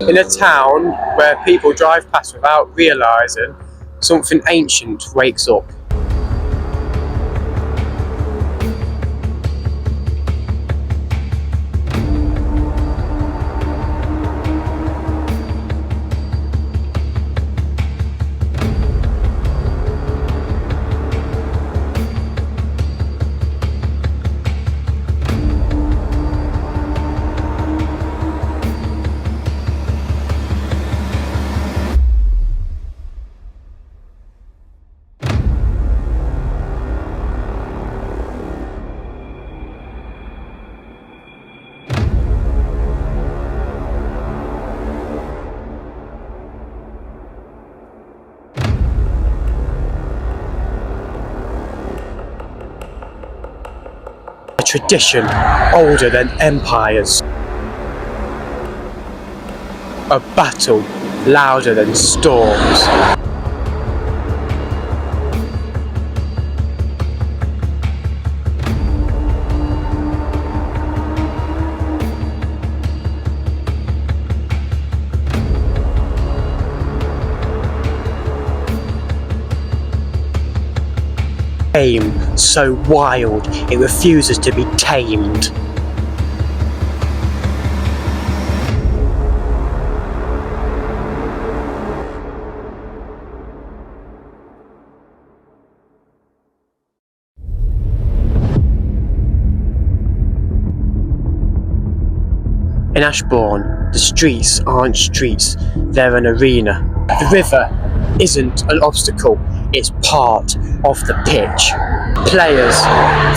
In a town where people drive past without realising, something ancient wakes up. A tradition older than empires. A battle louder than storms. Game so wild it refuses to be tamed. In Ashbourne, the streets aren't streets, they're an arena. The river isn't an obstacle, it's part of the pitch. Players,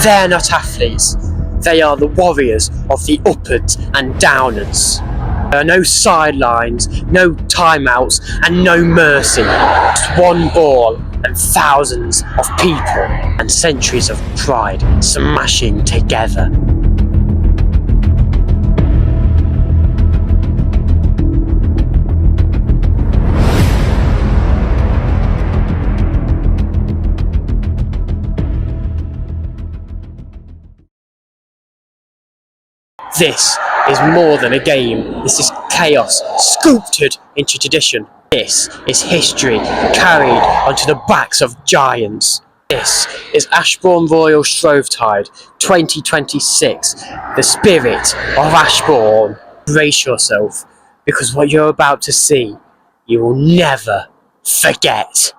they're not athletes, they are the warriors of the uppers and downers. There are no sidelines, no timeouts and no mercy. Just one ball and thousands of people and centuries of pride smashing together. This is more than a game, this is chaos sculpted into tradition. This is history carried onto the backs of giants. This is Ashbourne Royal Shrovetide 2026, the spirit of Ashbourne. Brace yourself, because what you're about to see, you will never forget.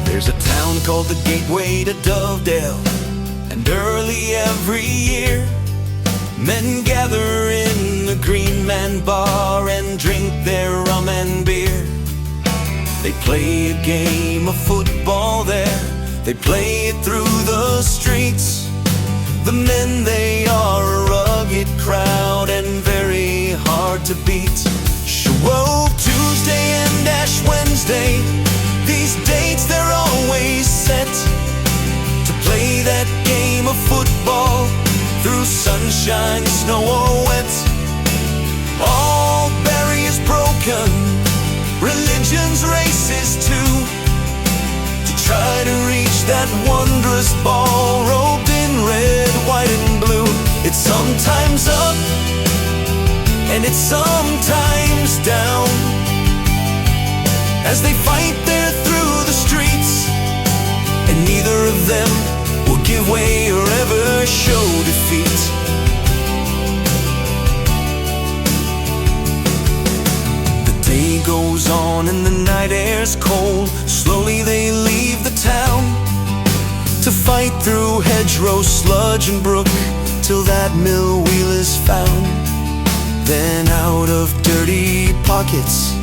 There's a town called the Gateway to Dovedale, and early every year men gather in the Green Man Bar and drink their rum and beer. They play a game of football there, they play it through the streets. The men, they are a rugged crowd and very hard to beat. Shrove Tuesday and Ash Wednesday, these dates they're always set to play that game of football through sunshine, snow or wet. All barriers broken, religions, races too, to try to reach that wondrous ball robed in red, white and blue. It's sometimes up and it's sometimes down as they fight there through the streets, and neither of them will give way or ever show defeat. The day goes on and the night air's cold. Slowly they leave the town to fight through hedgerow, sludge and brook, till that mill wheel is found. Then out of dirty pockets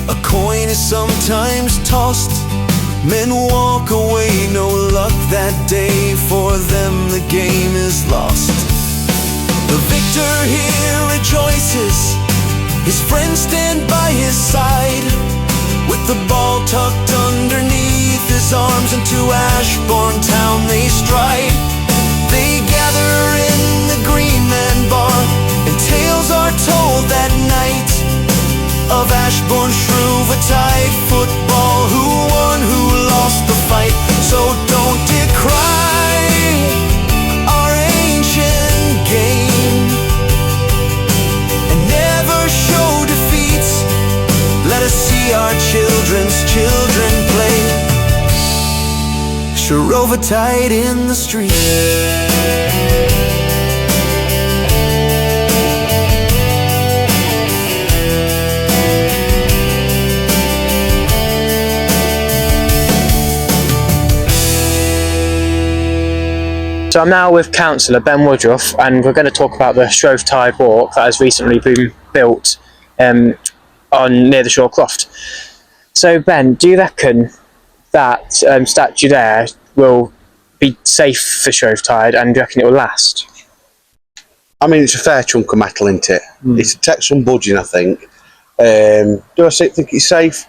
a coin is sometimes tossed. Men walk away, no luck that day, for them the game is lost. The victor here rejoices, his friends stand by his side, with the ball tucked underneath his arms, and to Ashbourne town they stride. They gather in the Green Man Bar, of Ashbourne Shrovetide Football. Who won, who lost the fight? So don't decry our ancient game, and never show defeats. Let us see our children's children play Shrovetide in the street. So I'm now with Councillor Ben Woodruff, and we're going to talk about the Shrovetide Walk that has recently been built on near the Shawcroft. So Ben, do you reckon that statue there will be safe for Shrovetide, and do you reckon it will last? I mean, it's a fair chunk of metal, isn't it? It takes some budging, I think. Do I think it's safe?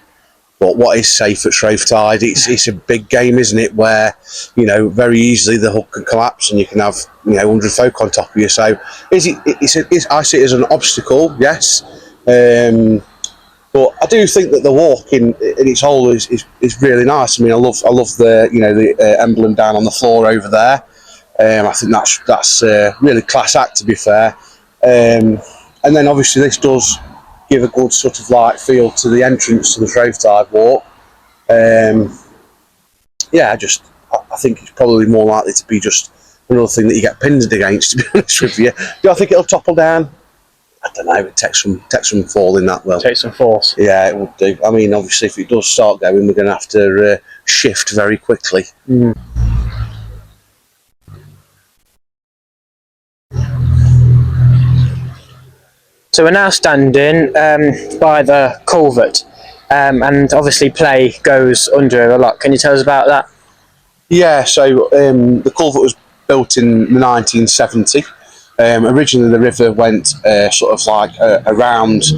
But what is safe at Shrovetide? It's a big game, isn't it? Where, you know, very easily the hook can collapse and you can have, 100 folk on top of you. So I see it as an obstacle, yes. But I do think that the walk in its whole is really nice. I mean, I love the the emblem down on the floor over there. I think that's really class act, to be fair. And then obviously this does give a good sort of light feel to the entrance to the Shrovetide Walk. I think it's probably more likely to be just another thing that you get pinned against, to be honest with you. Do I think it'll topple down? I don't know. It takes some falling that well. Take some force. Yeah, it would do. I mean, obviously, if it does start going, we're going to have to shift very quickly. So we're now standing by the culvert, and obviously play goes under a lot. Can you tell us about that? Yeah, so the culvert was built in 1970. Originally, the river went sort of like around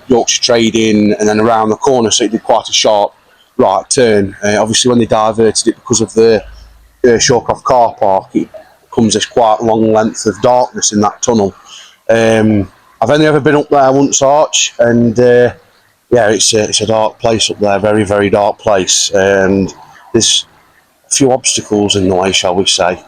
Yorkshire Trading and then around the corner, so it did quite a sharp right turn. Obviously, when they diverted it because of the Shawcroft car park, it comes this quite long length of darkness in that tunnel. I've only ever been up there once, Arch, and it's a dark place up there, very, very dark place, and there's a few obstacles in the way, shall we say.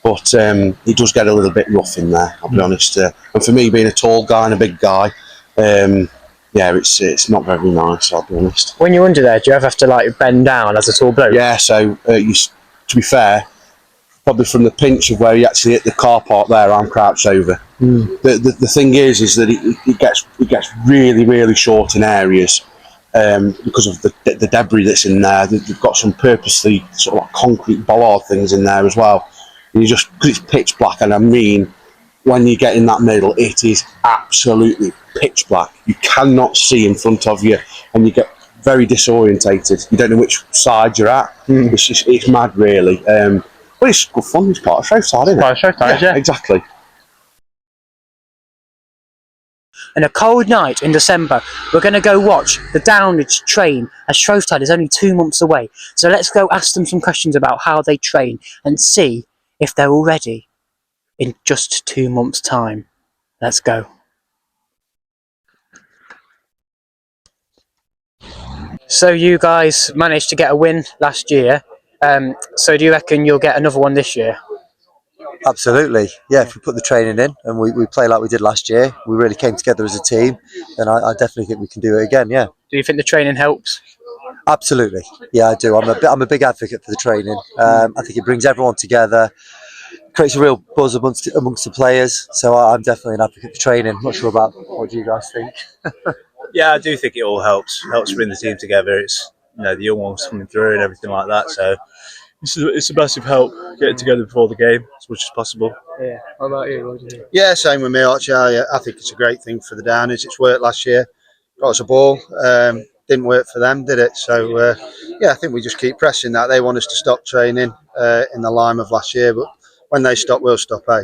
But it does get a little bit rough in there, I'll be honest. And for me, being a tall guy and a big guy, it's not very nice, I'll be honest. When you're under there, do you ever have to like bend down as a tall bloke? Yeah, so to be fair, probably from the pinch of where you actually hit the car park there, I'm crouched over. The thing is that it gets really, really short in areas because of the debris that's in there. They've got some purposely sort of like concrete bollard things in there as well. And because it's pitch black, and I mean, when you get in that middle, it is absolutely pitch black. You cannot see in front of you, and you get very disorientated. You don't know which side you're at. It's mad, really. But it's good fun. It's part of Shrovetide, isn't it? Part of Shrovetide, yeah. Exactly. On a cold night in December, we're going to go watch the Downage train, as Shrovetide is only 2 months away. So let's go ask them some questions about how they train and see if they're all ready in just 2 months' time. Let's go. So you guys managed to get a win last year. So do you reckon you'll get another one this year? Absolutely, yeah. If we put the training in and we play like we did last year, we really came together as a team, then I definitely think we can do it again. Yeah. Do you think the training helps? Absolutely, yeah, I do. I'm a big advocate for the training. I think it brings everyone together, creates a real buzz amongst the players. So I'm definitely an advocate for training. Not sure about what do you guys think. Yeah, I do think it all helps bring the team together. It's the young ones coming through and everything like that. So it's a massive help getting together before the game as much as possible. Yeah. What about you? What do you think? Yeah, same with me, Archie. I think it's a great thing for the Downers. It's worked last year. Got us a ball. Didn't work for them, did it? So, I think we just keep pressing that. They want us to stop training in the lime of last year, but when they stop, we'll stop, So.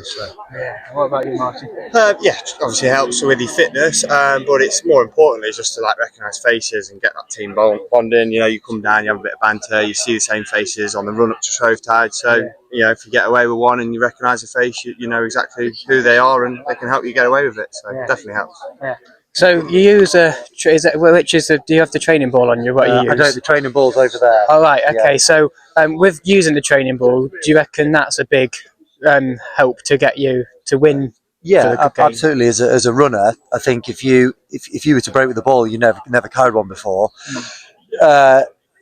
Yeah. What about you, Martin? Obviously it helps with your fitness, but it's more importantly just to recognise faces and get that team bonding. You come down, you have a bit of banter, you see the same faces on the run up to Shrovetide. So if you get away with one and you recognise a face, you know exactly who they are and they can help you get away with it. So it definitely helps. Yeah. So you use do you have the training ball on you? What you use? I don't. The training ball's over there. Oh right, okay. Yeah. So with using the training ball, do you reckon that's a big help to get you to win? Yeah, for the game? absolutely. As a runner, I think if you were to break with the ball, you never carried one before.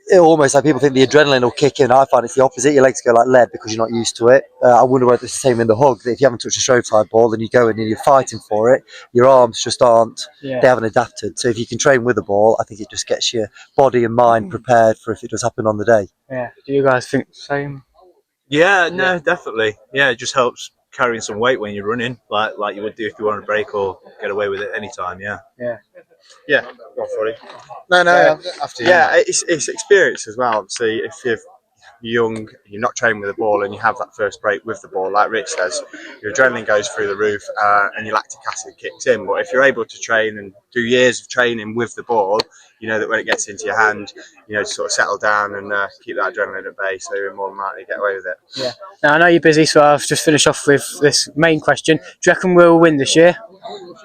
It almost like people think the adrenaline will kick in. I find it's the opposite. Your legs go like lead because you're not used to it. I wonder whether it's the same in the hug. That if you haven't touched a Shrovetide ball, then you go in and you're fighting for it. Your arms just aren't. Yeah. They haven't adapted. So if you can train with the ball, I think it just gets your body and mind prepared for if it does happen on the day. Yeah. Do you guys think the same? Yeah, no, definitely. Yeah, it just helps carrying some weight when you're running, like you would do if you want to break or get away with it anytime. Yeah. Yeah. Yeah, go for it. No, after you. Yeah, it's experience as well. Obviously, if you're young, you're not training with the ball, and you have that first break with the ball, like Rich says, your adrenaline goes through the roof, and your lactic acid kicks in. But if you're able to train and do years of training with the ball, you know that when it gets into your hand, you know, to sort of settle down and keep that adrenaline at bay, so you're more than likely to get away with it. Yeah. Now I know you're busy, so I'll just finish off with this main question. Do you reckon we'll win this year?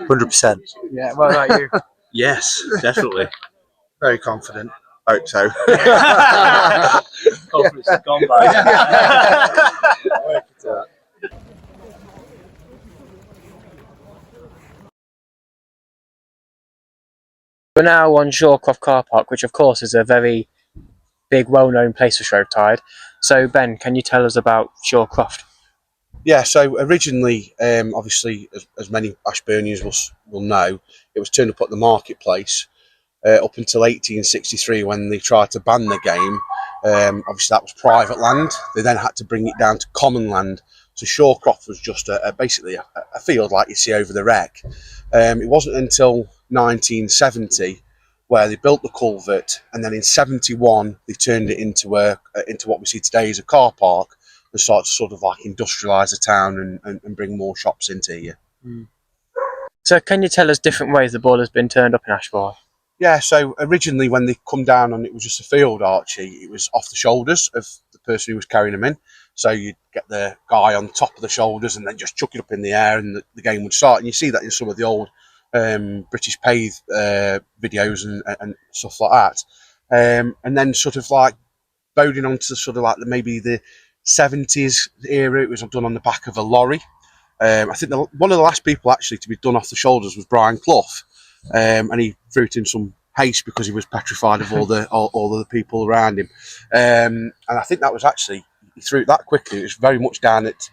100%. Yeah. What about you? Yes, definitely. Very confident. Hope so. Confidence is gone by. We're now on Shorecroft Car Park, which of course is a very big, well-known place for Shrovetide. So Ben, can you tell us about Shorecroft? Yeah, so originally, obviously, as many Ashburnians will know, it was turned up at the marketplace up until 1863 when they tried to ban the game. Obviously, that was private land. They then had to bring it down to common land. So Shorecroft was just basically a field like you see over the wreck. It wasn't until 1970 where they built the culvert, and then in 71 they turned it into what we see today as a car park, and started to sort of like industrialise the town and bring more shops into here. So can you tell us different ways the ball has been turned up in Ashbourne? Yeah, so originally when they come down and it was just a field, Archie, it was off the shoulders of the person who was carrying them in. So you'd get the guy on top of the shoulders and then just chuck it up in the air and the game would start. And you see that in some of the old British Pave videos and stuff like that. And then sort of like boating onto sort of like maybe the 70s era, it was done on the back of a lorry. I think one of the last people actually to be done off the shoulders was Brian Clough. And he threw it in some haste because he was petrified of all the people around him. And I think that was actually, he threw it that quickly. It was very much down at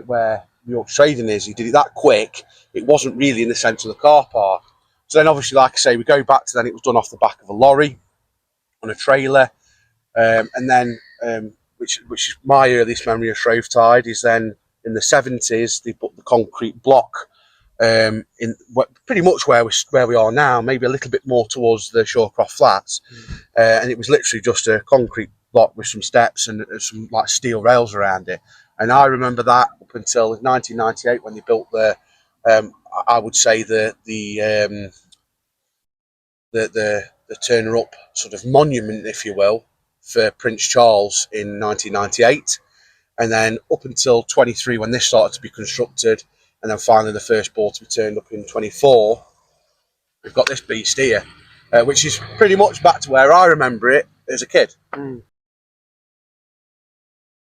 where York Trading is. He did it that quick. It wasn't really in the centre of the car park. So then obviously, like I say, we go back to then it was done off the back of a lorry on a trailer. And then, which is my earliest memory of Shrovetide, is then in the 70s, they put the concrete block in pretty much where we are now, maybe a little bit more towards the Shorecroft Flats, and it was literally just a concrete block with some steps and some like steel rails around it. And I remember that up until 1998 when they built I would say the turner up sort of monument, if you will, for Prince Charles in 1998, and then up until 23 when this started to be constructed. And then finally the first ball to be turned up in 24. We've got this beast here, which is pretty much back to where I remember it as a kid.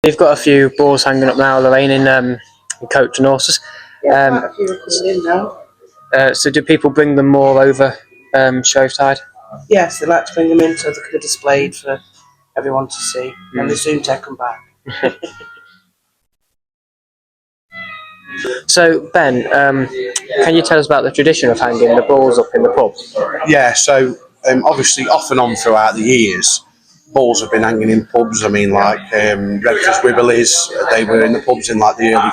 You've got a few balls hanging up now, Lorraine, in coach and horses. Yeah, quite a few are coming in now. So do people bring them more over Shrovetide? Yes, they like to bring them in so they can be displayed for everyone to see, and they soon take them back. So Ben, can you tell us about the tradition of hanging the balls up in the pub? Yeah, so obviously off and on throughout the years, balls have been hanging in pubs. I mean, like Redford's Wibblies, they were in the pubs in like the early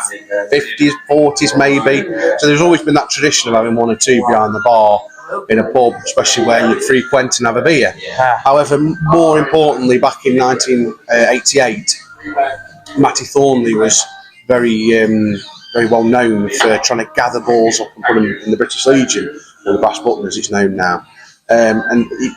50s, 40s maybe. So there's always been that tradition of having one or two behind the bar in a pub, especially where you frequent and have a beer. However, more importantly, back in 1988, Matty Thornley was very well known for trying to gather balls up and put them in the British Legion, or the Brass Button as it's known now. And he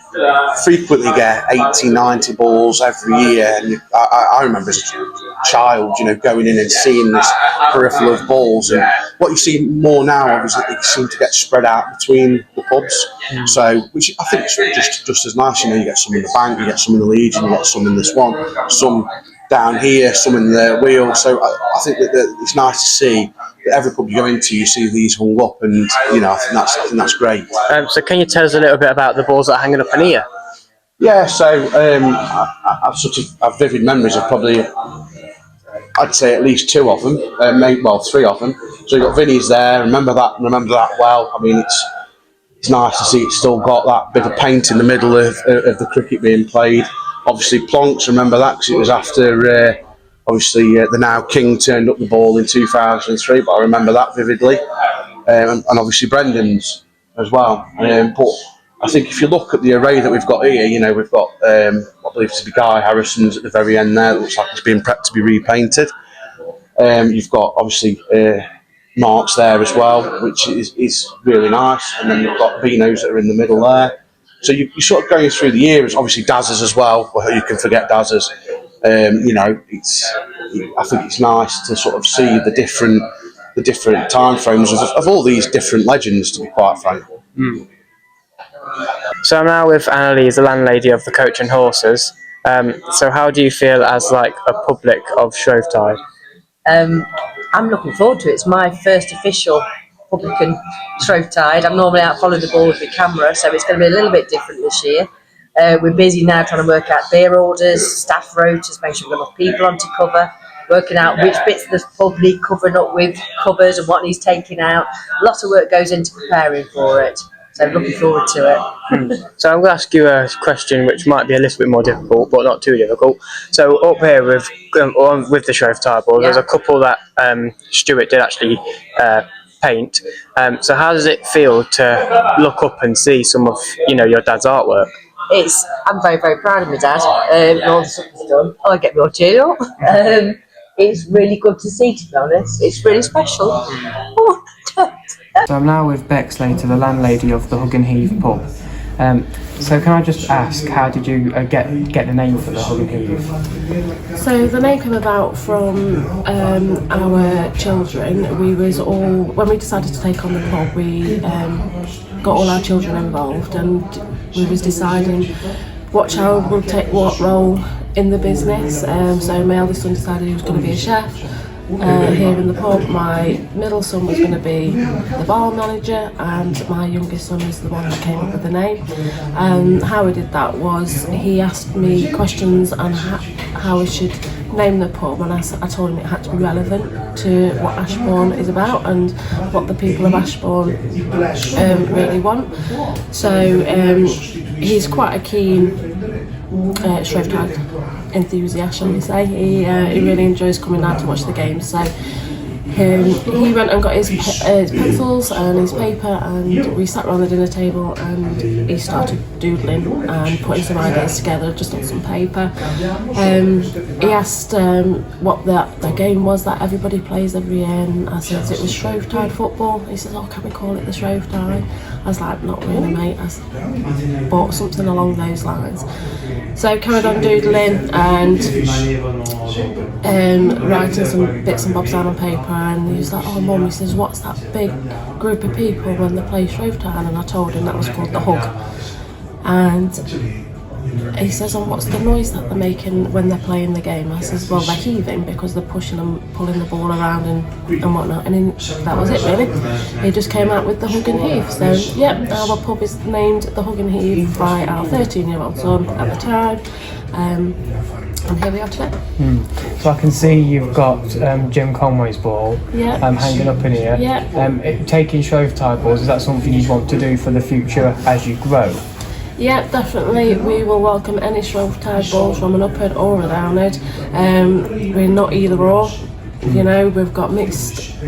frequently get 80, 90 balls every year. And I remember as a child, going in and seeing this peripheral of balls. And what you see more now is that they seem to get spread out between the pubs. So, which I think is just as nice. You know, you get some in the Bank, you get some in the Legion, you get some in this one, some down here, some in the Wheel. So I think that it's nice to see that every pub you go into, you see these hung up, and you know, I think that's great. So can you tell us a little bit about the balls that are hanging up in here? Yeah, so I've vivid memories of probably, I'd say at least two of them, three of them. So you've got Vinny's there. Remember that well. I mean, it's nice to see it's still got that bit of paint in the middle of the cricket being played. Obviously, Plonks, remember that because it was after the now King turned up the ball in 2003. But I remember that vividly, and obviously Brendan's as well. But I think if you look at the array that we've got here, you know, we've got I believe to be Guy Harrison's at the very end there. It looks like it's being prepped to be repainted. You've got obviously Mark's there as well, which is really nice, and then you've got Beano's that are in the middle there. So you're sort of going through the years. Obviously Daz's as well. Well, you can forget Daz's. You know, I think it's nice to sort of see the different time frames of all these different legends, to be quite frank. So I'm now with Annalise, the landlady of the Coach and Horses. So how do you feel as like a public of Shrovetide? I'm looking forward to it. It's my first official public and Shrovetide. I'm normally out following the ball with my camera, so it's going to be a little bit different this year. We're busy now trying to work out beer orders, staff rotas, make sure we've got enough people on to cover, working out which bits of the pub need covering up with covers and what needs taking out. A lot of work goes into preparing for it. So I'm looking forward to it. So I'm going to ask you a question which might be a little bit more difficult, but not too difficult. So up here with the Shrovetide ball, there's a couple that Stuart did actually paint. So how does it feel to look up and see some of your dad's artwork? I'm very, very proud of my dad and all the stuff he's done. I get me all cheered up. It's really good to see, to be honest. It's really special. So I'm now with Beck Slater, the landlady of the Hug and Heave pub. So can I just ask, how did you get the name for the Hug and Heave? So the name came about from our children. We was all, when we decided to take on the pub, we got all our children involved, and we was deciding what child would take what role in the business. So my eldest son decided he was going to be a chef here in the pub. My middle son was going to be the bar manager, and my youngest son is the one that came up with the name. How we did that was he asked me questions on how we should name the pub, and I told him it had to be relevant to what Ashbourne is about and what the people of Ashbourne really want. So he's quite a keen Shrovetide enthusiast, shall we say. He really enjoys coming out to watch the games. So he went and got his pencils and his paper, and we sat around the dinner table and he started doodling and putting some ideas together just on some paper. He asked what the game was that everybody plays every year, and I said it was Shrovetide Football. He said, can we call it the Shrovetide? I was like, not really, mate. But something along those lines. So carried on doodling and writing some bits and bobs down on paper, and he was like, oh mum, he says, what's that big group of people when they play Shrovetide? And I told him that was called the Hug. And he says, oh, what's the noise that they're making when they're playing the game? I says, well, they're heaving because they're pushing and pulling the ball around and whatnot. And then that was it, really. He just came out with the Hug and Heave. So, yeah, our pub is named the Hug and Heave by our 13-year-old son at the time. And here we are today. So I can see you've got Jim Conway's ball hanging up in here. Taking Shrovetide balls, is that something you want to do for the future as you grow? Yeah, definitely. We will welcome any Shrovetide balls from an upward or a downward. We're not either or. You know, we've got mixed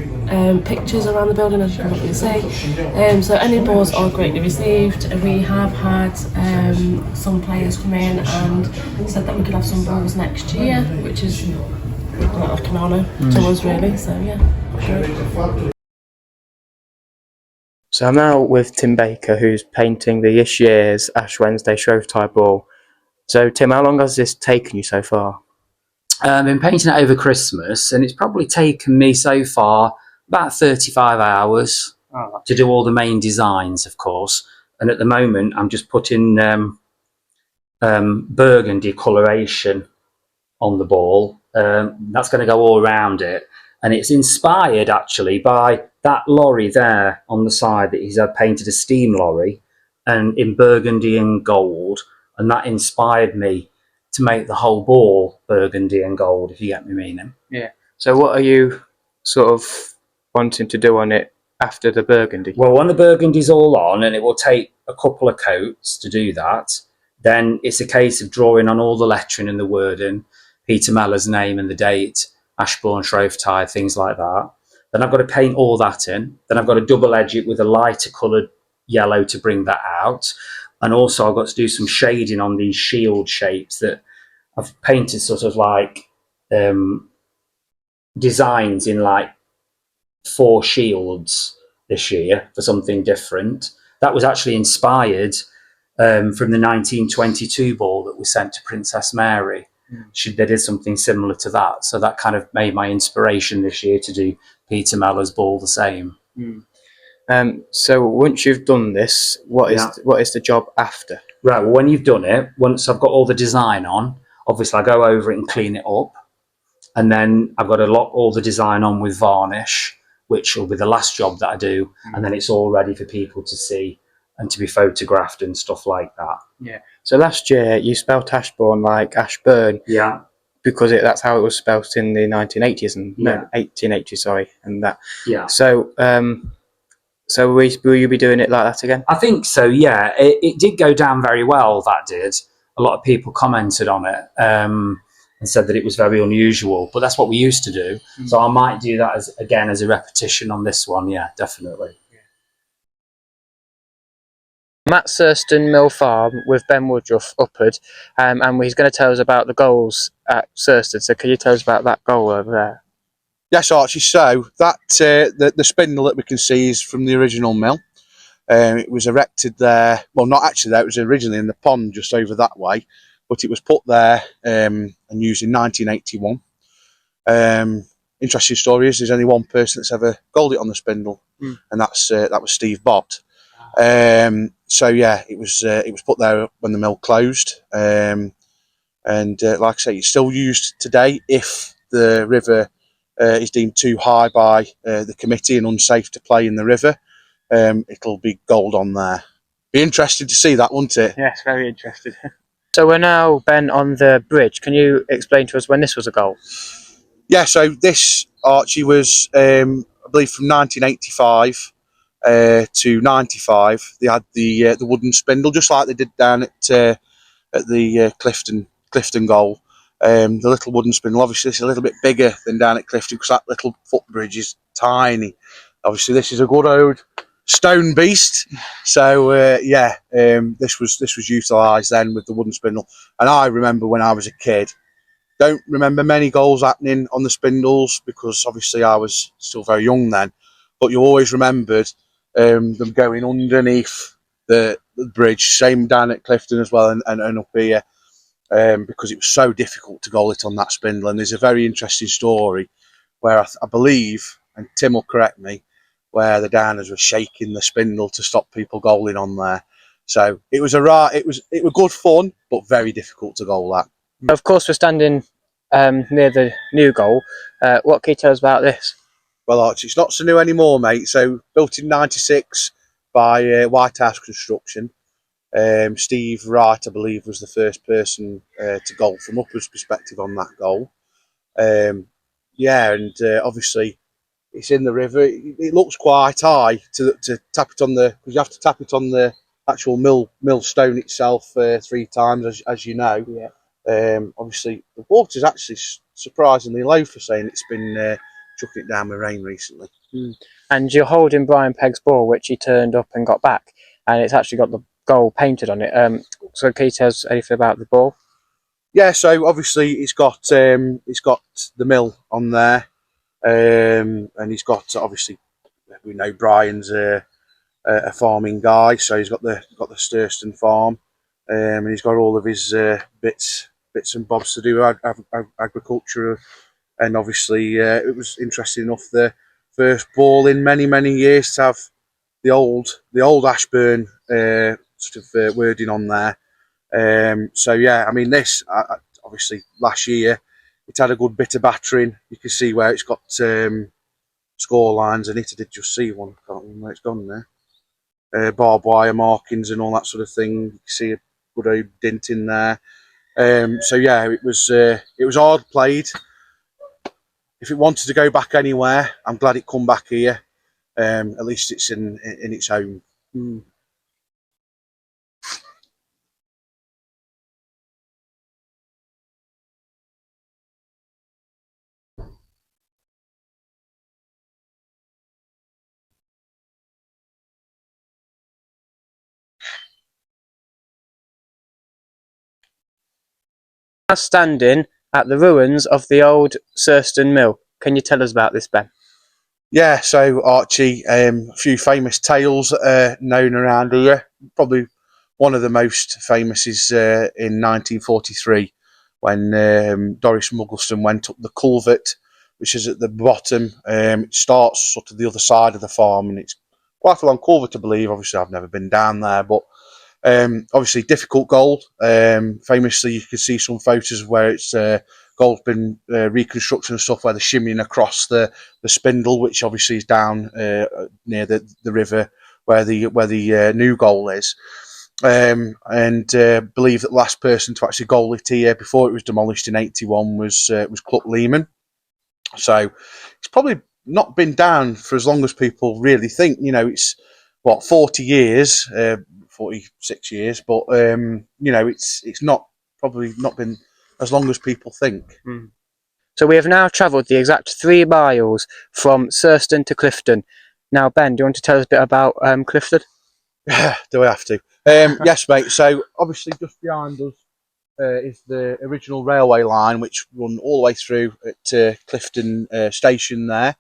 pictures around the building, as you can probably see. So any balls are greatly received. We have had some players come in and said that we could have some balls next year, which is like an honour to us, really. So yeah, great. So I'm now with Tim Baker, who's painting this year's Ash Wednesday Shrovetide ball. So Tim, how long has this taken you so far? I've been painting it over Christmas, and it's probably taken me so far About 35 hours to do all the main designs, of course. And at the moment, I'm just putting burgundy coloration on the ball. That's going to go all around it. And it's inspired, actually, by that lorry there on the side that he's had painted a steam lorry and in burgundy and gold. And that inspired me to make the whole ball burgundy and gold, if you get me meaning. Yeah. So what are you sort of wanting to do on it after the burgundy? Well, when the burgundy's all on, and it will take a couple of coats to do that, then it's a case of drawing on all the lettering and the wording, Peter Mellor's name and the date, Ashbourne, Shrovetide, things like that. Then I've got to paint all that in. Then I've got to double edge it with a lighter coloured yellow to bring that out. And also I've got to do some shading on these shield shapes that I've painted sort of like designs in like 4 shields this year for something different. That was actually inspired from the 1922 ball that was sent to Princess Mary. They did something similar to that. So that kind of made my inspiration this year to do Peter Mellor's ball the same. So once you've done this, what is the job after? Right, well, when you've done it, once I've got all the design on, obviously I go over it and clean it up. And then I've got to lock all the design on with varnish, which will be the last job that I do. And then it's all ready for people to see and to be photographed and stuff like that. Yeah. So last year you spelt Ashbourne like Ashburn. Yeah. Because that's how it was spelt in the 1980s and no, 1880, sorry, and that. Yeah. So so will you be doing it like that again? I think so, yeah. It did go down very well, that did. A lot of people commented on it and said that it was very unusual, but that's what we used to do. So I might do that as a repetition on this one, yeah, definitely. I'm at Surston Mill Farm with Ben Woodruff, Uppard, and he's going to tell us about the goals at Surston. So can you tell us about that goal over there? Yes, Archie. So that the spindle that we can see is from the original mill. It was erected there. Well, not actually there. It was originally in the pond just over that way, but it was put there and used in 1981. Interesting story is there's only one person that's ever goaled it on the spindle, and that was Steve Bott. So yeah, it was put there when the mill closed, and like I say, it's still used today if the river is deemed too high by the committee and unsafe to play in the river. It'll be gold on there. Be interesting to see that, wouldn't it? Yes, very interested. So we're now, Ben, on the bridge. Can you explain to us when this was a goal? Yeah, so this, Archie, was I believe from 1985 to 95. They had the wooden spindle, just like they did down at the Clifton goal. The little wooden spindle, obviously, it's a little bit bigger than down at Clifton because that little footbridge is tiny. Obviously, this is a good old stone beast. So this was utilised then with the wooden spindle. And I remember when I was a kid, don't remember many goals happening on the spindles because obviously I was still very young then. But you always remembered them going underneath the bridge. Same down at Clifton as well and up here. Because it was so difficult to goal it on that spindle. And there's a very interesting story where I believe, and Tim will correct me, where the downers were shaking the spindle to stop people goaling on there. So it was it was good fun, but very difficult to goal that. Of course, we're standing near the new goal. What can you tell us about this? Well, Archie, it's not so new anymore, mate. So built in '96 by White House Construction. Steve Wright, I believe, was the first person to goal from Upper's perspective on that goal. Obviously it's in the river. It looks quite high to tap it on because you have to tap it on the actual mill stone itself 3 times, as you know. Yeah. Obviously the water's actually surprisingly low for saying it's been chucking it down with rain recently. And you're holding Brian Pegg's ball, which he turned up and got back, and it's actually got the goal painted on it. So can you tell us anything about the ball? Yeah, so obviously it's got the mill on there, and he's got, obviously we know Brian's a farming guy, so he's got the Sturston farm, and he's got all of his bits and bobs to do with agriculture, and obviously it was interesting enough the first ball in many years to have the old Ashbourne wording on there. So yeah, I mean this obviously last year it had a good bit of battering. You can see where it's got score lines in it. I did just see one. I can't remember where it's gone there. Barbed wire markings and all that sort of thing. You can see a good old dint in there. So yeah, it was hard played. If it wanted to go back anywhere, I'm glad it come back here. At least it's in its home. Now standing at the ruins of the old Surston Mill. Can you tell us about this, Ben? Yeah, so Archie, a few famous tales known around here. Probably one of the most famous is in 1943 when Doris Muggleston went up the culvert, which is at the bottom. It starts sort of the other side of the farm, and it's quite a long culvert, I believe. Obviously, I've never been down there, but obviously difficult goal. Famously, you can see some photos of where it's goal's been reconstructed and stuff, where they're shimmying across the spindle, which obviously is down near the river where the new goal is. And believe that the last person to actually goal it here before it was demolished in '81 was Cluck Lehman. So it's probably not been down for as long as people really think. You know, it's 40 years, 46 years, but it's not probably not been as long as people think. So we have now travelled the exact 3 miles from Surston to Clifton. Now, Ben, do you want to tell us a bit about Clifton? Do I have to? Yes, mate. So obviously just behind us is the original railway line, which run all the way through at Clifton station there.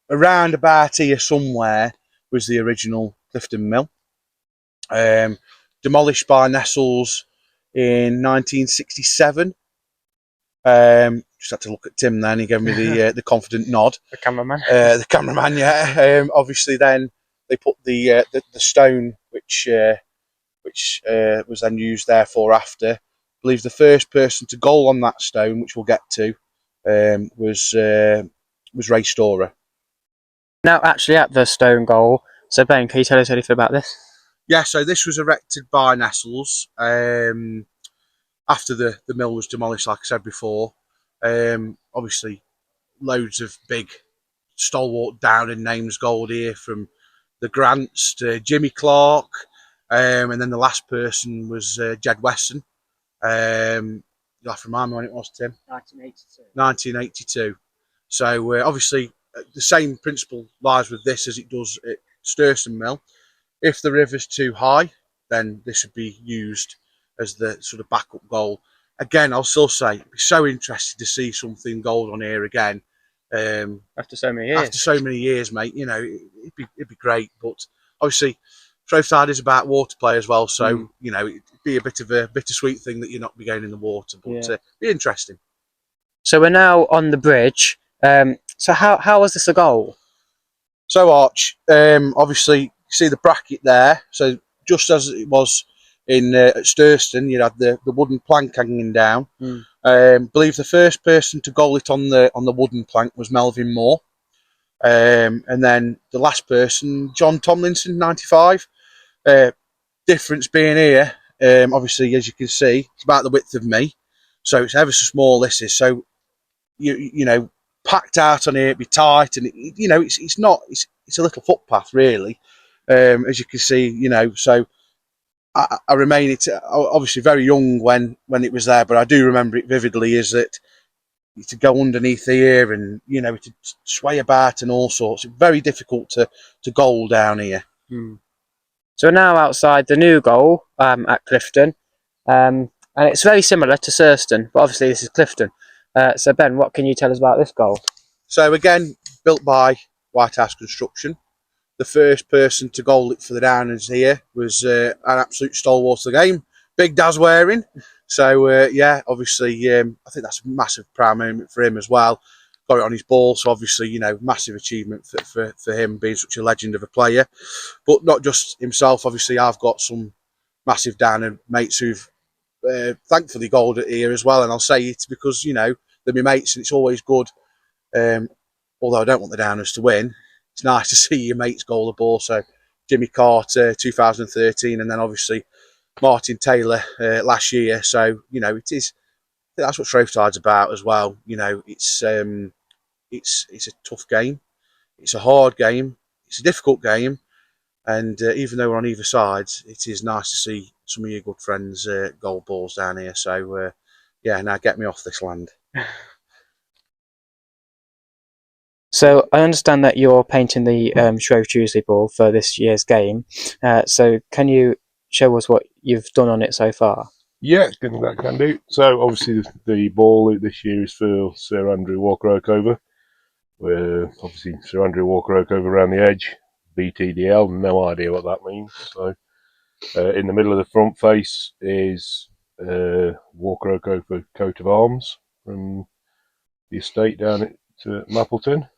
Around about here somewhere was the original Clifton Mill. Demolished by Nestles in 1967. Just had to look at Tim then. He gave me the confident nod. The cameraman. The cameraman, yeah. Obviously, then they put the stone, which was then used therefore after. I believe the first person to goal on that stone, which we'll get to, was Ray Storer. Now, actually, at the stone goal. So, Ben, can you tell us anything about this? Yeah, so this was erected by Nestles after the mill was demolished, like I said before. Obviously, loads of big stalwart down in names gold here, from the Grants to Jimmy Clark, and then the last person was Jed Wesson. You'll have to remind me when it was, Tim. 1982. So obviously the same principle lies with this as it does at Sturston Mill. If the river's too high, then this would be used as the sort of backup goal. Again, I'll still say, it'd be so interested to see something gold on here again. After so many years. After so many years, mate, you know, it'd be great. But obviously, Shrovetide is about water play as well, so you know, it'd be a bit of a bittersweet thing that you're not be going in the water, but be interesting. So we're now on the bridge. So how was this a goal? So Arch, obviously, you see the bracket there. So just as it was in at Sturston, you had the wooden plank hanging down. Believe the first person to goal it on the wooden plank was Melvin Moore, and then the last person, John Tomlinson, 95. Difference being here, obviously, as you can see, it's about the width of me, so it's ever so small. This is so you know, packed out on here, it'd be tight, and it's a little footpath really, as you can see, you know. So I remain obviously very young when it was there, but I do remember it vividly. Is that to go underneath here and you know to sway about and all sorts. It's very difficult to goal down here. So we're now outside the new goal at Clifton, and it's very similar to Surston, but obviously this is Clifton. So Ben, what can you tell us about this goal? So again, built by White House Construction. The first person to goal it for the Downers here was an absolute stalwart of the game, Big Daz Waring. So yeah, obviously I think that's a massive proud moment for him as well. got it on his ball. So obviously, you know, massive achievement for him being such a legend of a player. But not just himself. Obviously, I've got some massive Downham mates who've thankfully goaled it here as well. And I'll say it because, you know, they're my mates and it's always good. Although I don't want the Downers to win, it's nice to see your mates goal the ball. So Jimmy Carter 2013, and then obviously Martin Taylor last year. So, you know, it is, that's what Shrovetide's about as well. You know, it's a tough game, it's a hard game, it's a difficult game, and even though we're on either side, it is nice to see some of your good friends goal balls down here. So yeah, now get me off this land. So I understand that you're painting the Shrove Tuesday ball for this year's game. So can you show us what you've done on it so far? Yeah, that can do. So obviously the ball this year is for Sir Andrew Walker-Oakover. Where obviously Sir Andrew Walker-Oakover around the edge, BTDL, no idea what that means. So in the middle of the front face is Walker-Oakover coat of arms from the estate down at Mappleton.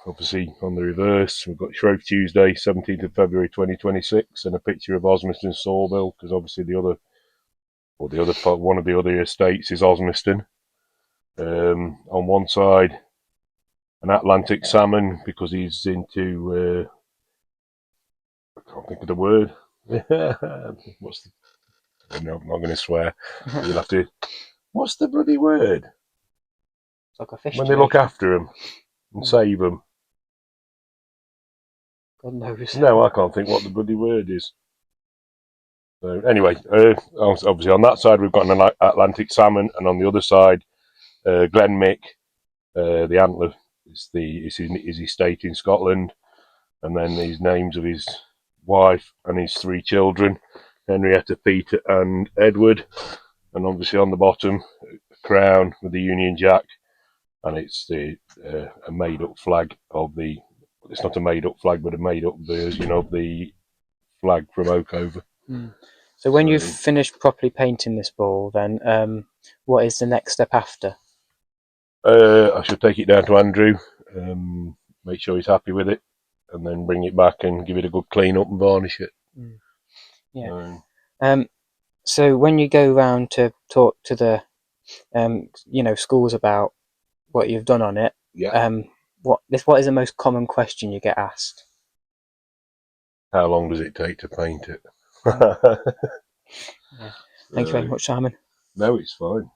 Obviously on the reverse we've got Shrove Tuesday 17th of February 2026 and a picture of Osmiston Sawmill, because obviously one of the other estates is Osmiston. On one side an Atlantic salmon because he's into I can't think of the word. No, I'm not going to swear. You'll have to. What's the bloody word? It's like a fish when they look after him and save them. God knows. No, I can't think what the bloody word is. So anyway, obviously on that side we've got an Atlantic salmon, and on the other side, Glen Mick, the antler is his estate in Scotland, and then these names of his wife and his 3 children, Henrietta, Peter, and Edward, and obviously on the bottom, a crown with the Union Jack, and it's a made-up flag of the. It's not a made-up flag, but a made-up version of the flag from Oakover. So when you've finished properly painting this ball, then what is the next step after? I should take it down to Andrew, make sure he's happy with it, and then bring it back and give it a good clean up and varnish it. Yeah. So when you go round to talk to the schools about what you've done on it, what is the most common question you get asked? How long does it take to paint it? Thank you very much, Simon. No, it's fine.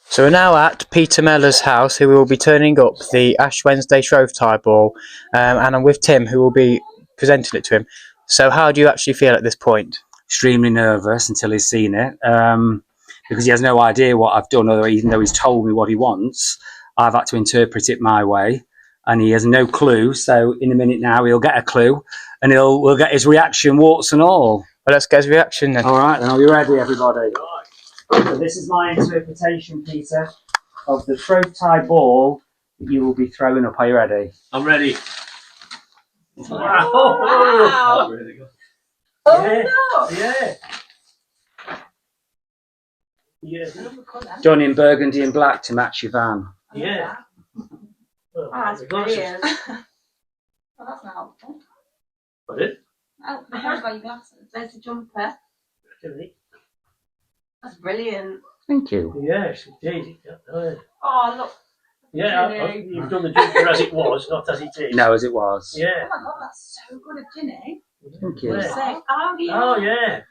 So we're now at Peter Mellor's house, who will be turning up the Ash Wednesday Shrovetide ball, and I'm with Tim, who will be presenting it to him. So how do you actually feel at this point? Extremely nervous until he's seen it, because he has no idea what I've done, even though he's told me what he wants. I've had to interpret it my way, and he has no clue. So in a minute now, he'll get a clue, and we'll get his reaction, warts and all. Well, let's get his reaction then. All right, then. Are you ready, everybody? So this is my interpretation, Peter, of the Shrovetide ball that you will be throwing up. Are you ready? I'm ready. Wow! Wow. Really good. Yeah. Done in burgundy and black to match your van. Yeah. Oh, that's brilliant. Oh, that's not helpful. Pardon? Oh, I haven't got your glasses. There's the jumper. That's brilliant. Thank you. Yes, indeed. Oh, look. Yeah, you've done the jumper as it was, not as it is. No, as it was. Yeah. Oh my God, that's so good of Ginny. Thank you. Oh yeah. Oh yeah.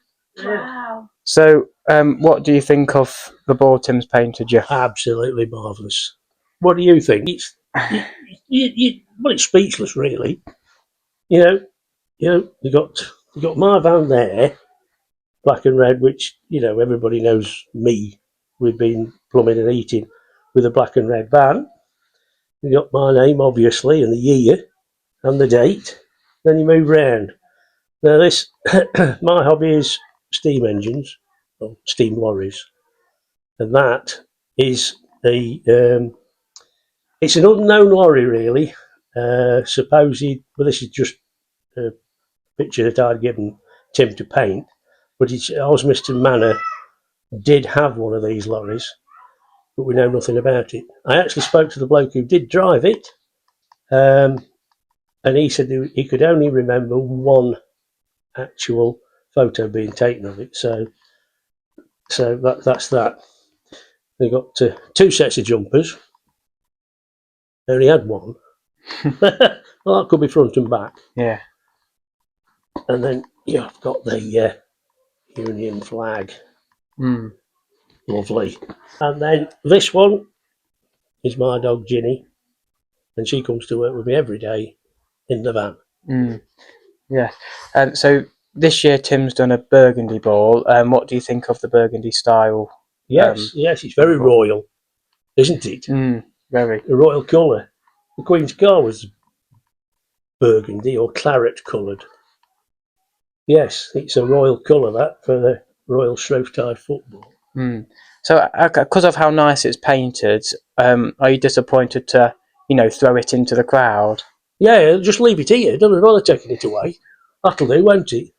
Wow. So, what do you think of the ball Tim's painted you? Absolutely marvellous. What do you think? It's it's speechless, really. You know, you got my van there, black and red, which everybody knows me. We've been plumbing and heating with a black and red van. You got my name, obviously, and the year and the date. Then you move round. Now this, my hobby is steam engines, or steam lorries, and that is it's an unknown lorry really. Well, this is just a picture that I'd given Tim to paint, but Osmiston Manor did have one of these lorries, but we know nothing about it. I actually spoke to the bloke who did drive it, and he said he could only remember one actual photo being taken of it. So that's that. They got 2 sets of jumpers. They only had one. Well, that could be front and back. Yeah. And then I've got the Union flag. Lovely. And then this one is my dog Ginny, and she comes to work with me every day in the van. Yeah. So this year Tim's done a burgundy ball. What do you think of the burgundy style? Yes, it's very royal, isn't it? Very. The royal colour. The Queen's car was burgundy or claret coloured. Yes, it's a royal colour, that, for the Royal Shrovetide Football. So, because of how nice it's painted, are you disappointed to, throw it into the crowd? Yeah, just leave it here. Don't bother taking it away. That'll do, won't it?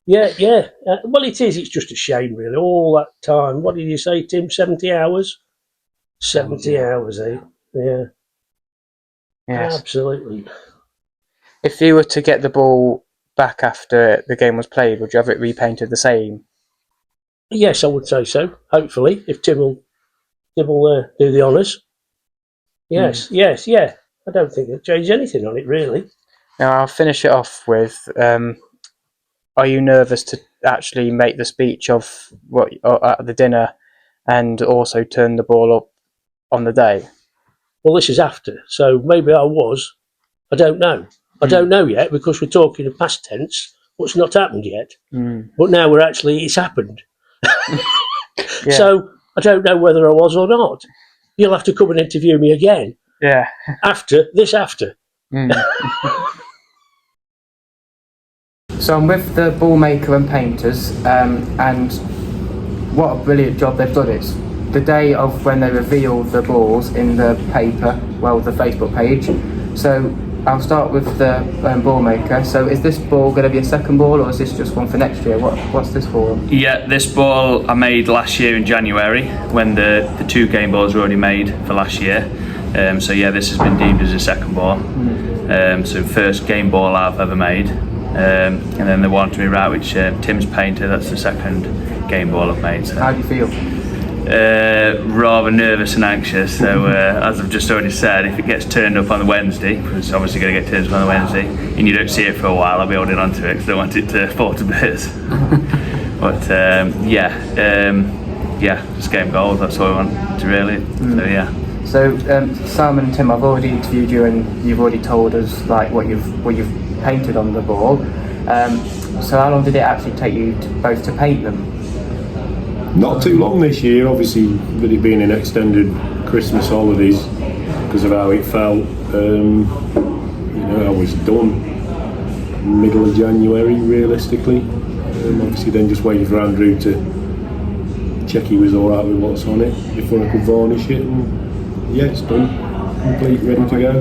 Yeah. Well, it is. It's just a shame, really. All that time. What did you say, Tim? 70 hours? 70 hours, eh? Yeah. Yes. Absolutely. If you were to get the ball back after the game was played, would you have it repainted the same? Yes, I would say so. Hopefully, if Tim will do the honours. Yes. I don't think it'll change anything on it, really. Now, I'll finish it off with, are you nervous to actually make the speech at the dinner and also turn the ball up on the day? Well, this is after, so maybe I was. I don't know. I don't know yet, because we're talking in past tense. What's not happened yet. But now it's happened. Yeah. So I don't know whether I was or not. You'll have to come and interview me again. Yeah. After. So I'm with the ball maker and painters, and what a brilliant job they've done. It's the day of when they reveal the balls in the paper, the Facebook page. So I'll start with the ball maker. So is this ball going to be a second ball, or is this just one for next year? What's this for? Yeah, this ball I made last year in January, when the 2 game balls were already made for last year. So yeah, this has been deemed as a second ball. So first game ball I've ever made. And then the one to me right, which Tim's painted, that's the second game ball I've made. So. How do you feel? Rather nervous and anxious. So as I've just already said, if it gets turned up on the Wednesday, because it's obviously going to get turned up on the Wednesday, and you don't see it for a while, I'll be holding on to it because I don't want it to fall to bits. But just game goals. That's all I want to really. So yeah. So Simon and Tim, I've already interviewed you, and you've already told us what you've painted on the ball. So how long did it actually take you both to paint them? Not too long this year, obviously, with it being an extended Christmas holidays, because of how it felt. I was done middle of January, realistically. Obviously, then just waiting for Andrew to check he was all right with what's on it before I could varnish it. And yeah, it's done, complete, ready to go.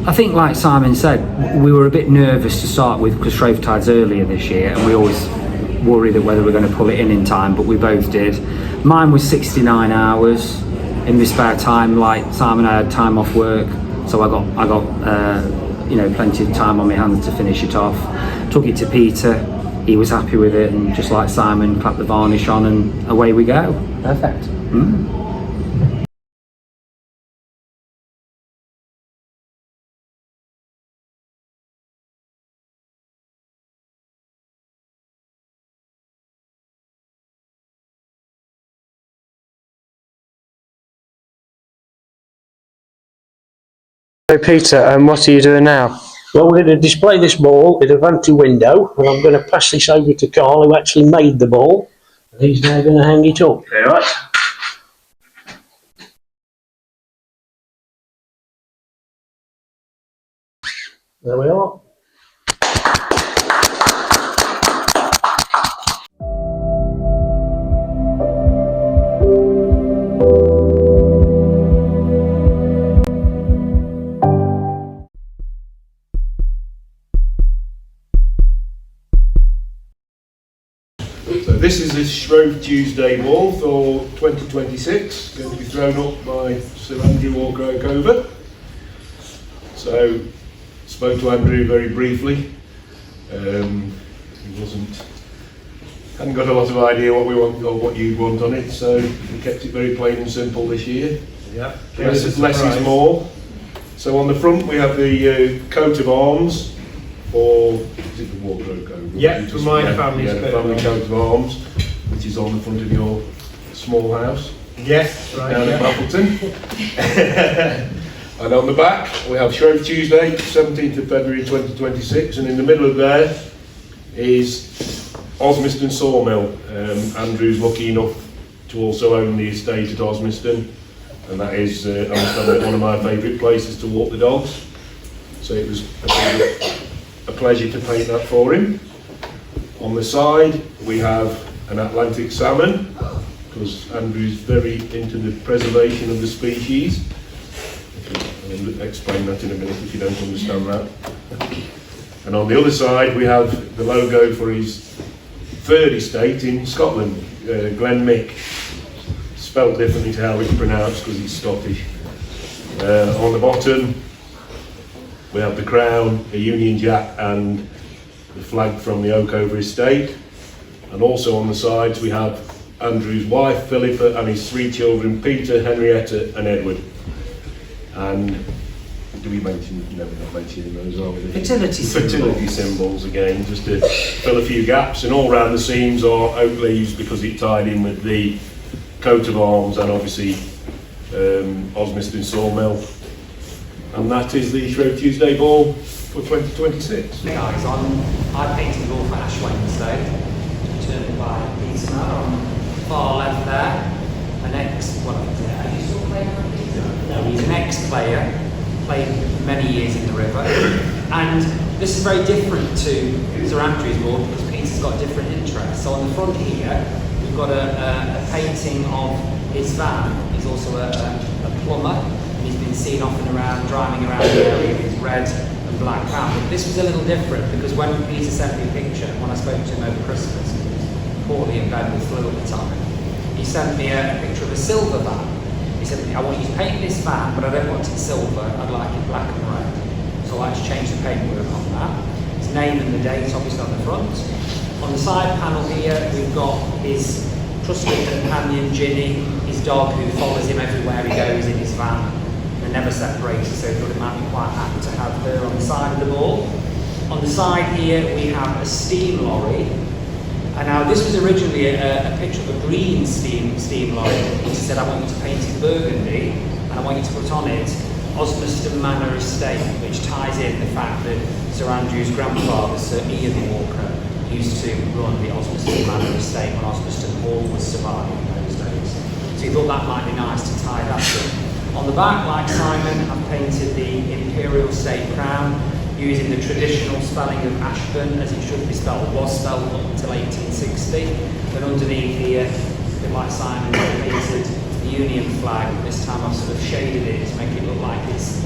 I think, like Simon said, we were a bit nervous to start with because Shrovetide's earlier this year, and we always worried that whether we're going to pull it in time, but we both did. Mine was 69 hours in my spare time. Like Simon, I had time off work, so I got plenty of time on my hands to finish it off. Took it to Peter, he was happy with it, and just like Simon, clapped the varnish on, and away we go. Perfect. So Peter, what are you doing now? Well, we're going to display this ball in a vanity window, and I'm going to pass this over to Carl, who actually made the ball. And he's now going to hang it up. Okay, right. There we are. Shrove Tuesday ball for 2026, going to be thrown up by Sir Andrew Walker-Okover. So, spoke to Andrew very briefly. He hadn't got a lot of idea what we want or what you'd want on it, so we kept it very plain and simple this year. Yeah. Less is more. So on the front we have the coat of arms for, is it the Walker-Okover? Yeah, for my family's the family coat of arms, which is on the front of your small house. Yes, right. Down at Appleton. And on the back we have Shrove Tuesday, 17th of February 2026, and in the middle of there is Osmiston Sawmill. Andrew's lucky enough to also own the estate at Osmiston, and that is one of my favourite places to walk the dogs. So it was a pleasure to paint that for him. On the side we have an Atlantic salmon, because Andrew's very into the preservation of the species. I'll explain that in a minute if you don't understand that. And on the other side we have the logo for his third estate in Scotland, Glen Mick, spelt differently to how it's pronounced because he's Scottish. On the bottom we have the crown, a Union Jack and the flag from the Okover estate, and also on the sides we have Andrew's wife Philippa and his three children Peter, Henrietta and Edward. And do we mention, no, we're not mentioning those, are we? Fertility symbols again, just to fill a few gaps, and all round the seams are oak leaves because it tied in with the coat of arms and obviously Osmiston Sawmill. And that is the Shrove Tuesday ball for 2026. Hey guys, I painted the ball for Ashbourne today, turned by Peter on the far left there. An are you still playing on Peter? No, he's an ex-player, played many years in the river, and this is very different to Sir Andrew's ball because Peter's got different interests. So on the front here, we've got a painting of his van. He's also a plumber. He's been seen off and around, driving around the area with his red and black van. But this was a little different because when Peter sent me a picture, when I spoke to him over Christmas, he was poorly in bed with flu at the time, he sent me a picture of a silver van. He said, I want you to paint this van, but I don't want it silver, I'd like it black and red. So I had to change the paintwork on that. His name and the date obviously on the front. On the side panel here, we've got his trusted companion Ginny, his dog who follows him everywhere he goes in his van. They're never separated, so he thought it might be quite happy to have her on the side of the ball. On the side here, we have a steam lorry. And now this was originally a picture of a green steam lorry. He said, I want you to paint it burgundy, and I want you to put on it Osmiston Manor Estate, which ties in the fact that Sir Andrew's grandfather, Sir Ian Walker, used to run the Osmiston Manor Estate when Osmiston Hall was surviving in those days. So he thought that might be nice to tie that in. On the back, like Simon, I've painted the Imperial State Crown, using the traditional spelling of Ashbourne as it should be spelled, was spelled up until 1860. But underneath here, a bit like Simon, I painted the Union flag. This time I've sort of shaded it to make it look like it's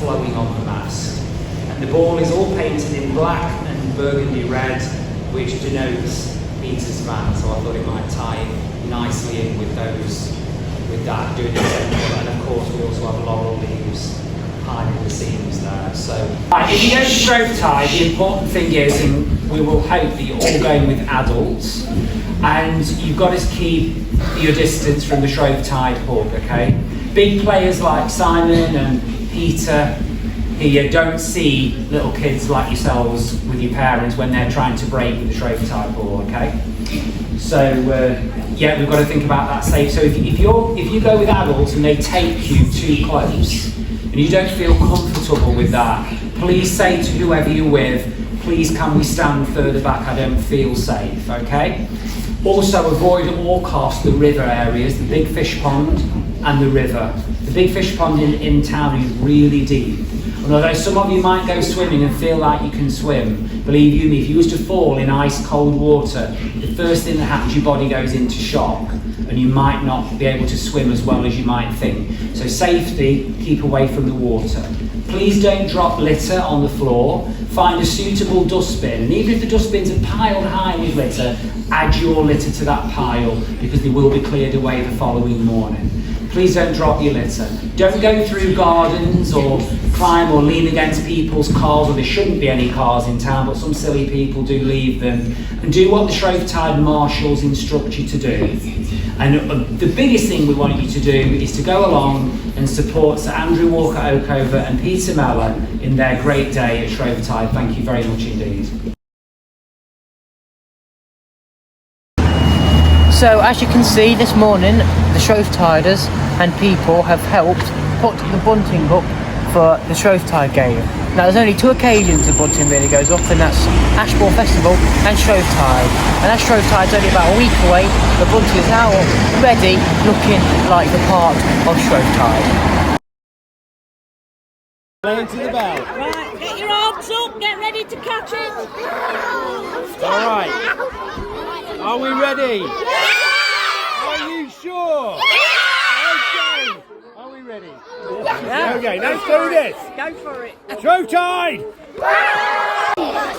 flowing on the mast. And the ball is all painted in black and burgundy red, which denotes Peter's van. So I thought it might tie nicely in with those, with that, doing the same colour. And of course we also have laurel leaves hiding the seams there. So if you go to Shrovetide, the important thing is, and we will hope that you're all going with adults, and you've got to keep your distance from the Shrovetide hub, okay? Big players like Simon and Peter here don't see little kids like yourselves with your parents when they're trying to break with the Shrovetide ball, okay? So yeah, we've got to think about that safe. So if you go with adults and they take you too close, and you don't feel comfortable with that, please say to whoever you're with, please can we stand further back, I don't feel safe, okay? Also avoid at all costs the river areas, the big fish pond and the river. The big fish pond in town is really deep. And although some of you might go swimming and feel like you can swim, believe you me, if you was to fall in ice cold water, the first thing that happens, your body goes into shock. and you might not be able to swim as well as you might think. So safety, keep away from the water. Please don't drop litter on the floor. Find a suitable dustbin, and even if the dustbins are piled high with litter, add your litter to that pile because they will be cleared away the following morning. Please don't drop your litter. Don't go through gardens or climb or lean against people's cars, or there shouldn't be any cars in town, but some silly people do leave them. And do what the Shrovetide marshals instruct you to do. And the biggest thing we want you to do is to go along and support Sir Andrew Walker Oakover and Peter Mellor in their great day at Shrovetide. Thank you very much indeed. So as you can see, this morning the Shrovetiders and people have helped put the bunting up for the Shrovetide game. Now there's only 2 occasions the bunting really goes up, and that's Ashbourne Festival and Shrovetide. And as Shrovetide's only about a week away, the bunting is now ready, looking like the part of Shrovetide. Playing to the bell. Right, get your arms up, get ready to catch it. Alright. Are we ready? Are you sure? Okay. Are we ready? Yeah. Okay, let's do this. Go for it. Showtime! Right, let's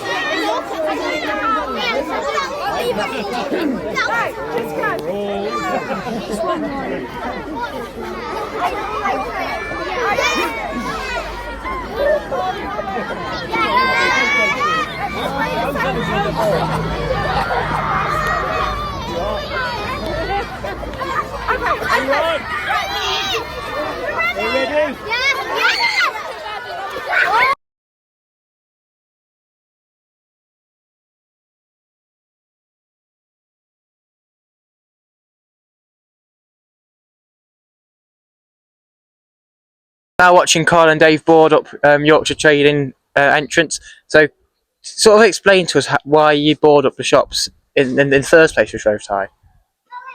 Now watching Carl and Dave board up Yorkshire Trading entrance. So sort of explain to us why you board up the shops in the first place with Shrovetide.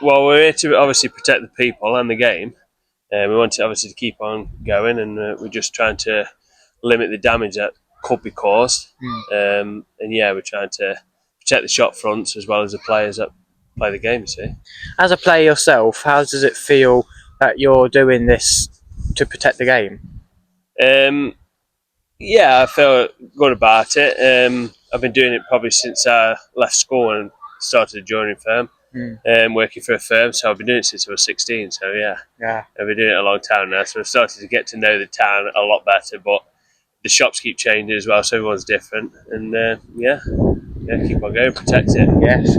Well, we're here to obviously protect the people and the game. We want it obviously to keep on going, and we're just trying to limit the damage that could be caused. And yeah, we're trying to protect the shop fronts as well as the players that play the game, you see. As a player yourself, how does it feel that you're doing this to protect the game? Yeah, I feel good about it. I've been doing it probably since I left school and started a joinery firm. Working for a firm, so I've been doing it since I was 16, so yeah. I've been doing it a long time now, so I've started to get to know the town a lot better, but the shops keep changing as well, so everyone's different, and yeah, keep on going, protect it. Yes.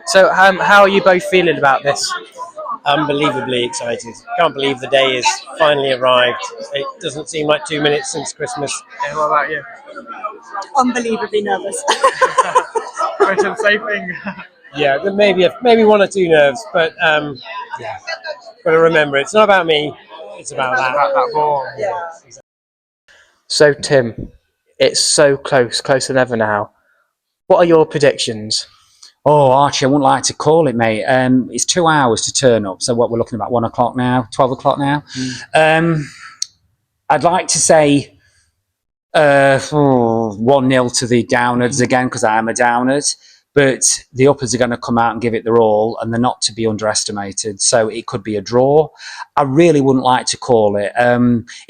So how are you both feeling about this? Unbelievably excited. Can't believe the day has finally arrived. It doesn't seem like 2 minutes since Christmas. And what about you? Unbelievably nervous. Same thing. Yeah, maybe 1 or 2 nerves, but yeah. Got to remember, it's not about me. It's about that ball. Yeah. So Tim, it's so close, closer than ever now. What are your predictions? Oh, Archie, I wouldn't like to call it, mate. It's 2 hours to turn up. So what we're looking at, 1 o'clock now, 12 o'clock now. I'd like to say 1-0 to the Downers again, because I am a Downers. But the Uppers are going to come out and give it their all, and they're not to be underestimated. So it could be a draw. I really wouldn't like to call it.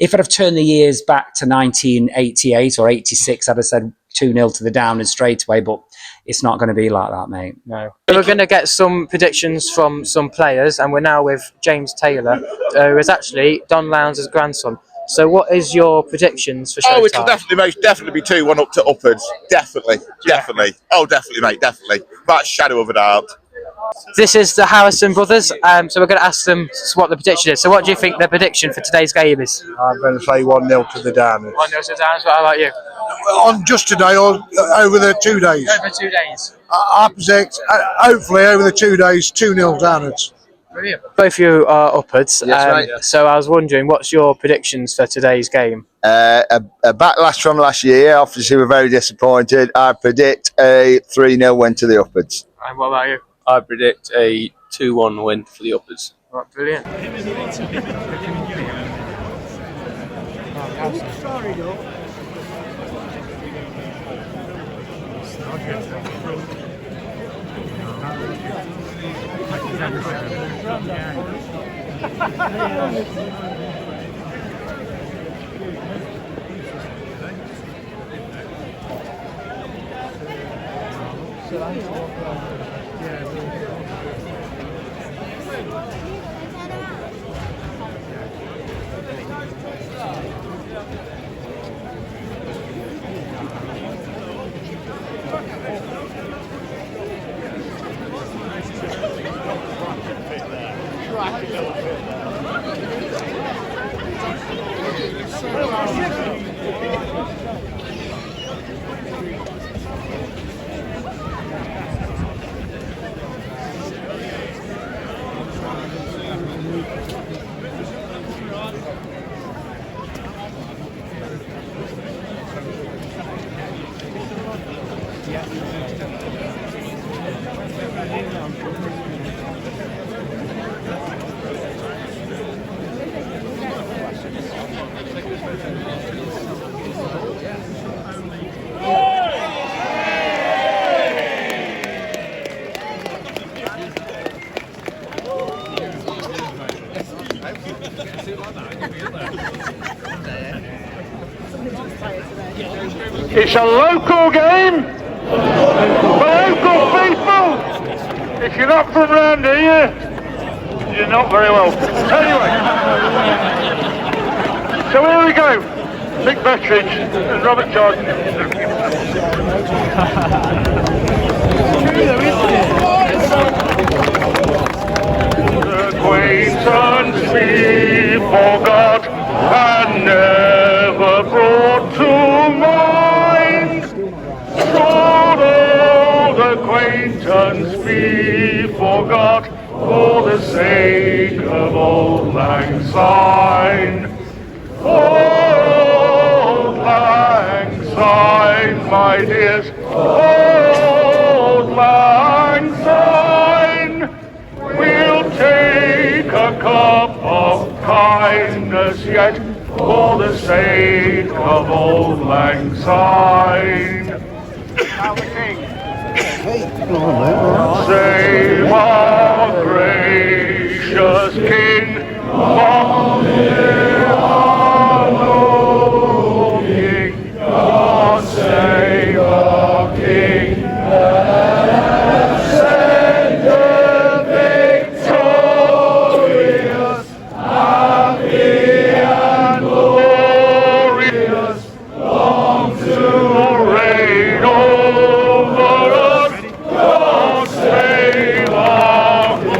If I'd have turned the years back to 1988 or 86, I'd have said 2-0 to the Downers straight away. But it's not going to be like that, mate. No. We're going to get some predictions from some players, and we're now with James Taylor, who is actually Don Lowndes' grandson. So what is your predictions for Showtime? Oh, it'll definitely be 2-1 up to Uppers. Definitely. Oh, definitely, mate, definitely. Without a shadow of a doubt. This is the Harrison brothers, so we're going to ask them what the prediction is. So what do you think the prediction for today's game is? I'm going to say 1-0 to the Downers. 1-0 to the Downers, how about you? On just today or over the 2 days? Over 2 days. I predict, hopefully over the 2 days, 2-0 Downers. Brilliant. Both of you are upwards, Yes, mate. so I was wondering, what's your predictions for today's game? A backlash from last year. Obviously, we're very disappointed. I predict a 3-0 win to the Uppers. And what about you? I predict a 2-1 win for the Uppers. Right, brilliant. It's a local game for local people. If you're not from round here, you're not very welcome. Anyway, so here we go. Mick Bettridge and Robert Jordan. Acquaintance we forgot and never brought to mind. Should old acquaintance be forgot for the sake of old lang syne? Old lang syne, my dears, old lang syne. We'll take a cup of kindness yet for the sake of old lang syne. Save our gracious King, God save our King. Send the victorious, happy and glorious, long to reign over us. God save our King.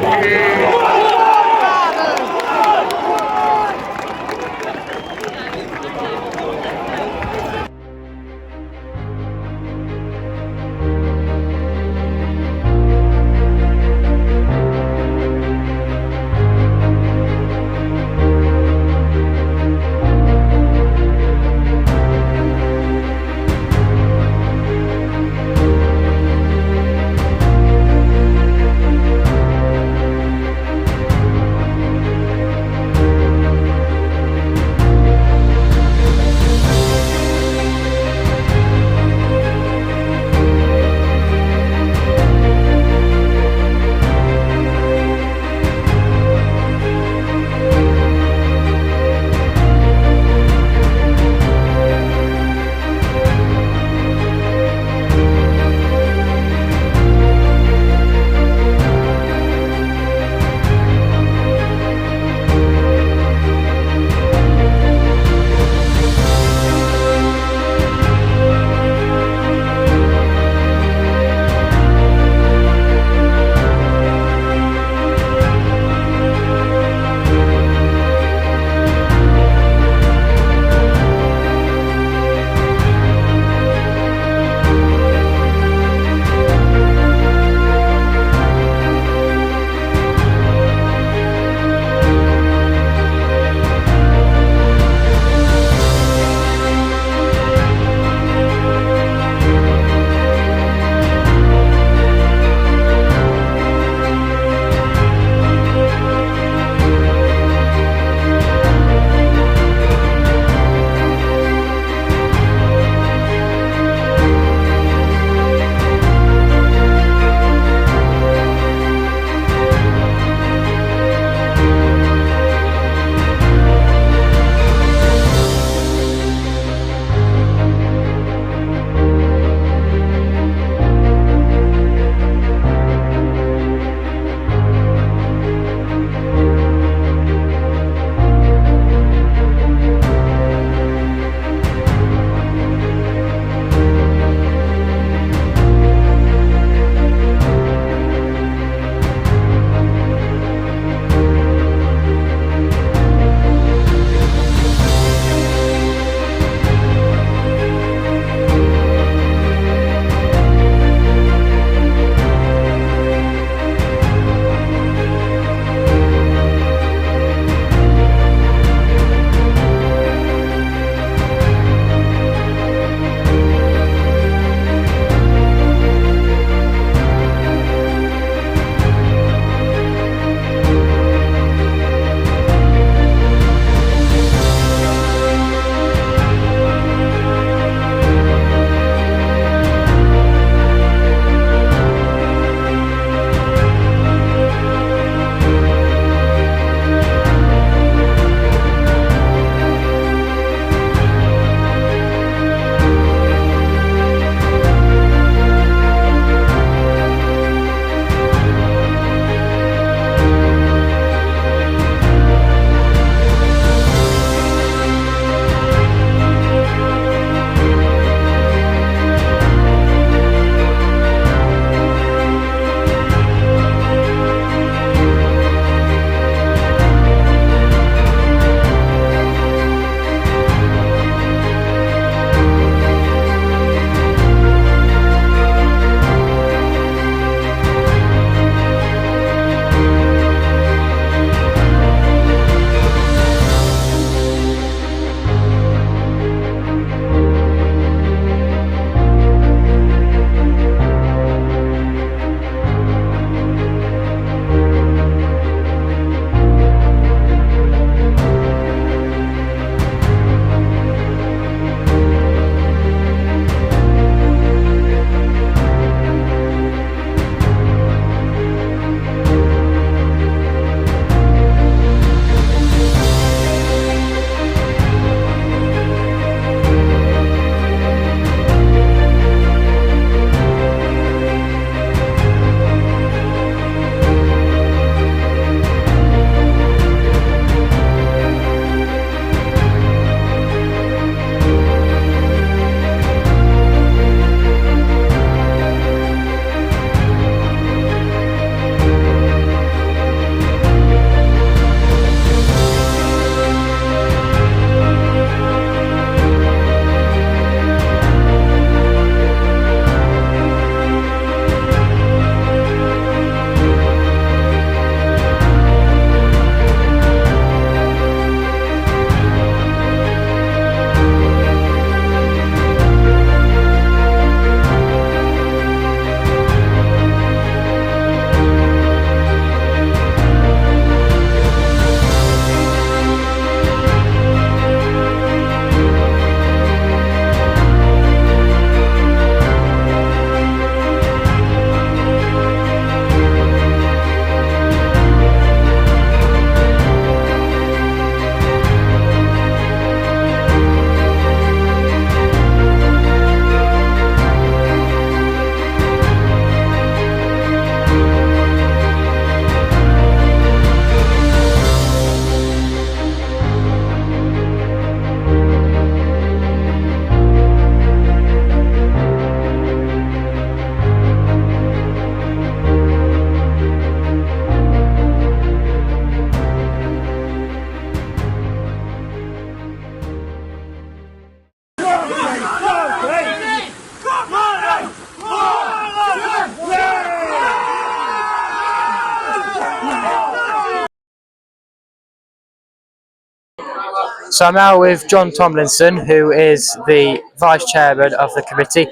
So I'm now with John Tomlinson, who is the vice chairman of the committee.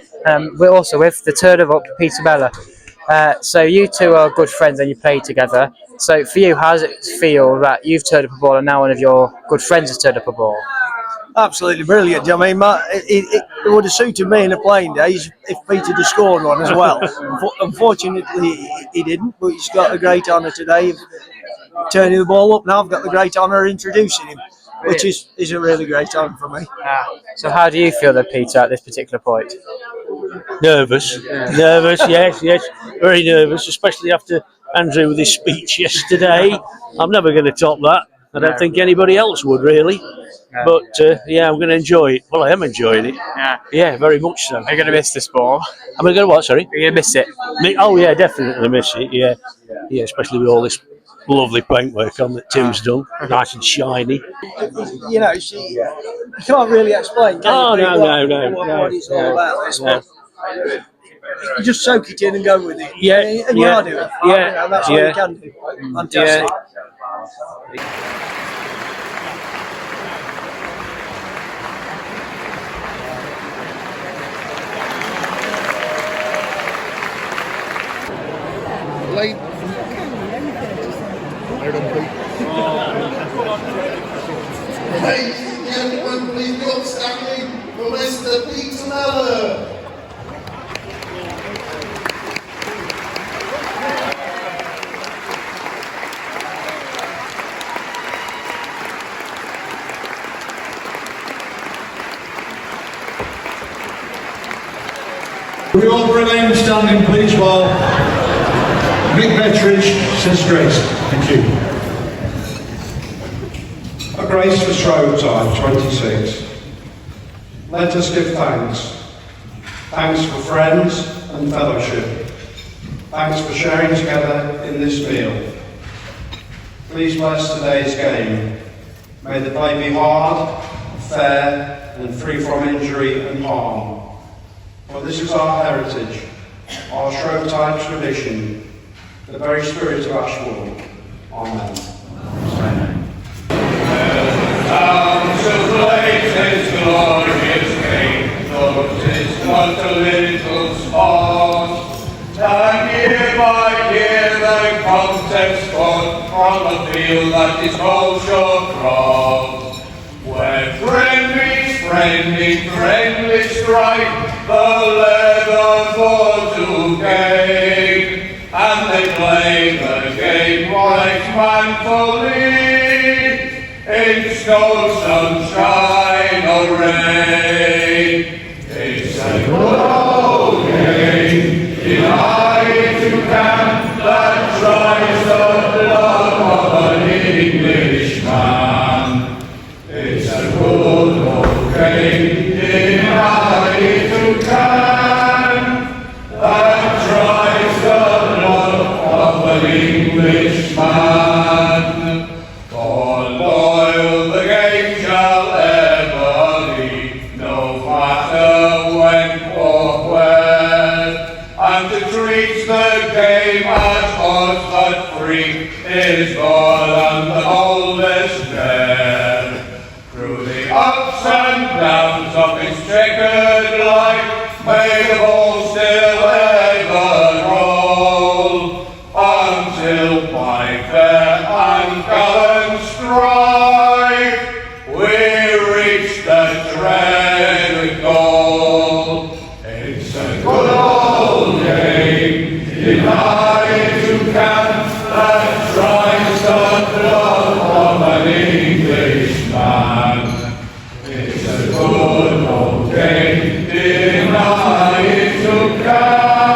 We're also with the turner up, Peter Mellor. So you two are good friends and you play together. So for you, how does it feel that you've turned up a ball and now one of your good friends has turned up a ball? Absolutely brilliant. I mean, it would have suited me in the playing days if Peter had scored one as well. Unfortunately, he didn't, but he's got the great honour today of turning the ball up. Now I've got the great honour of introducing him, which is a really great honour for me. So how do you feel then, Peter, at this particular point? Nervous, yes, very nervous, especially after Andrew with his speech yesterday. I'm never going to top that. I don't think anybody else would really. But yeah, I'm going to enjoy it. Well, I am enjoying it. Yeah, very much so. Are you going to miss this ball? Am I going to what? Sorry. Are you going to miss it? Oh yeah, definitely miss it. Yeah, especially with all this lovely paintwork on that Tim's done, nice and shiny. You know, you can't really explain. Can you, what it's all about. You just soak it in and go with it. Yeah, and you are doing it. Yeah, that's all you can do. Fantastic. Late. Ladies and gentlemen, please be upstanding for Mr. Peter Mellor. We all remain standing, please, while Mick Bettridge says grace. Thank you. A grace for Shrovetide 26. Let us give thanks. Thanks for friends and fellowship. Thanks for sharing together in this meal. Please bless today's game. May the play be hard, fair, and free from injury and harm. For this is our heritage, our Shrovetide tradition, the very spirit of Ashbourne. Amen. Glorious King, notice not a little spot. And year by year the contest fought from a field that is Royal Shrovetide, where friend meets friend in friendly strife, the leather for to gain, and they play the game right manfully, in snow, sunshine, or rain. It's a good old game, united to camp, that tries the love of an Englishman. It's a good old game, united to camp, that tries the love of an Englishman. Is more than the oldest dare. Through the ups and downs of its checkered life, may the ball still ever roll, until by fair and gallant strife we reach the dreaded goal. It's a good old game, united to camp, that tries the love of an Englishman. It's a good old game, denied to come.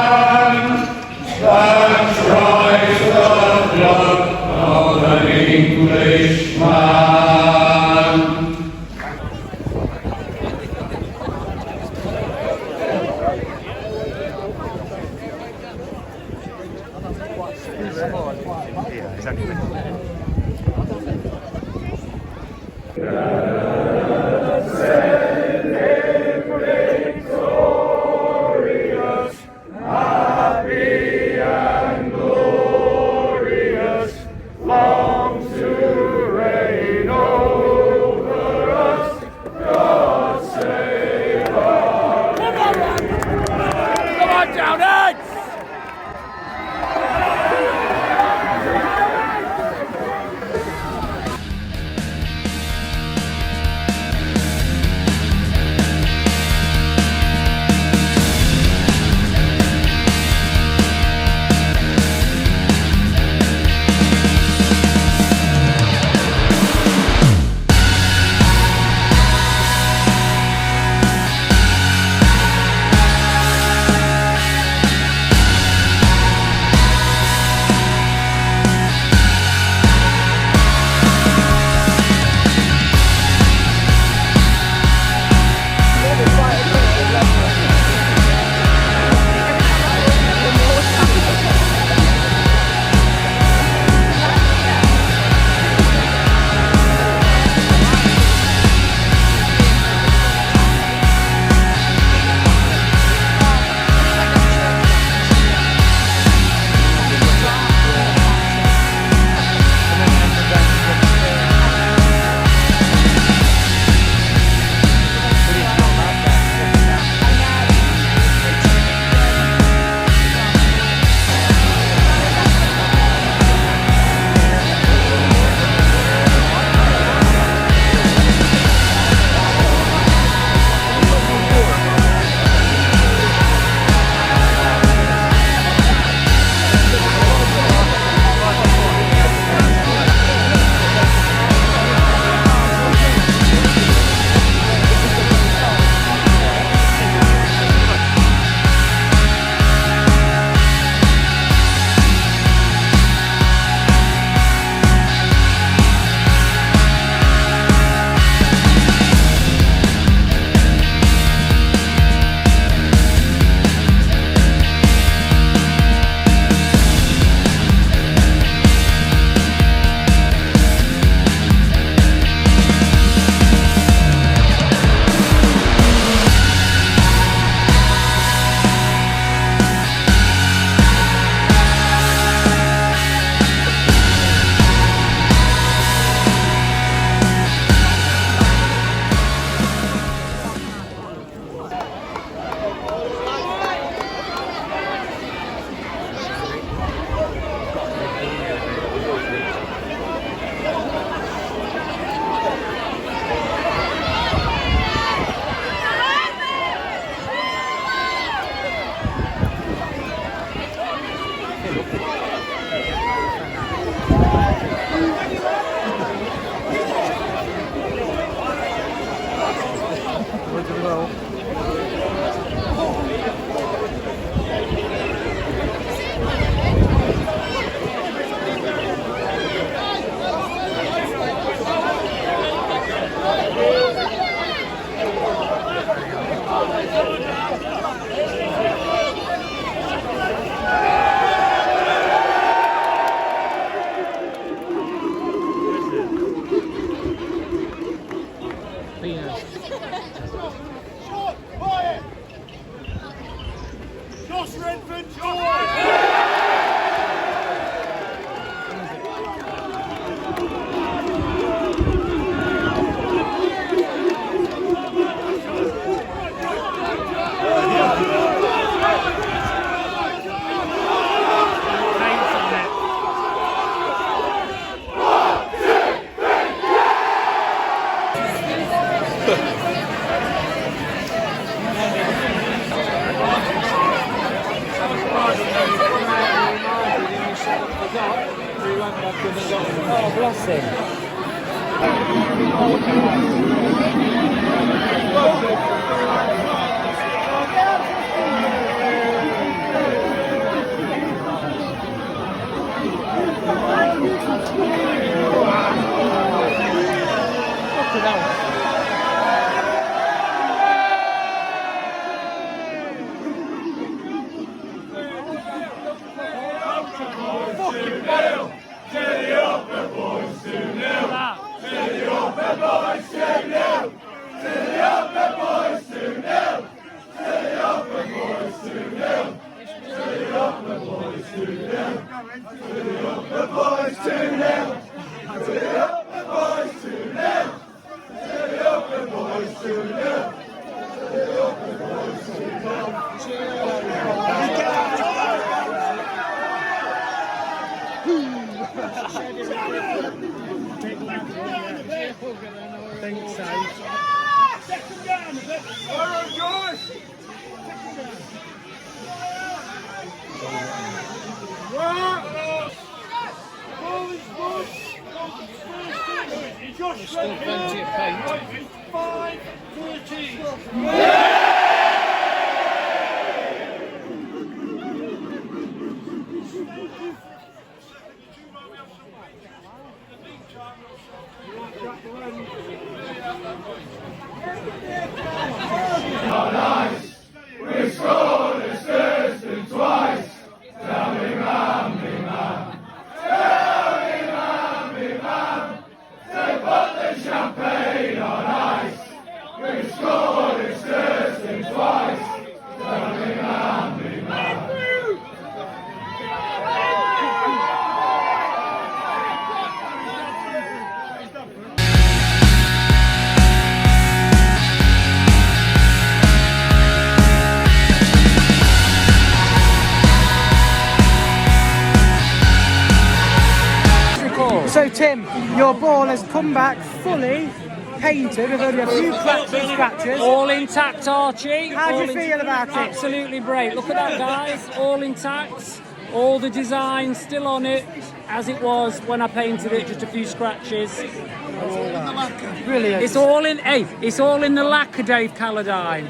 Oh, bless him. There's still plenty of paint. 5:13. We scored a Thurston twice. Tell me, man, me man. Tell me, man, me man. They put the champagne on ice. We scored a Thurston twice. Tell me, man, me man. So Tim, your ball has come back fully painted with only a few cracks and scratches. All intact, Archie. How do you feel about it? Absolutely great. Look at that, guys. All intact. All the design still on it as it was when I painted it. Just a few scratches. Brilliant. It's all in. Hey, it's all in the lacquer, Dave Calladine.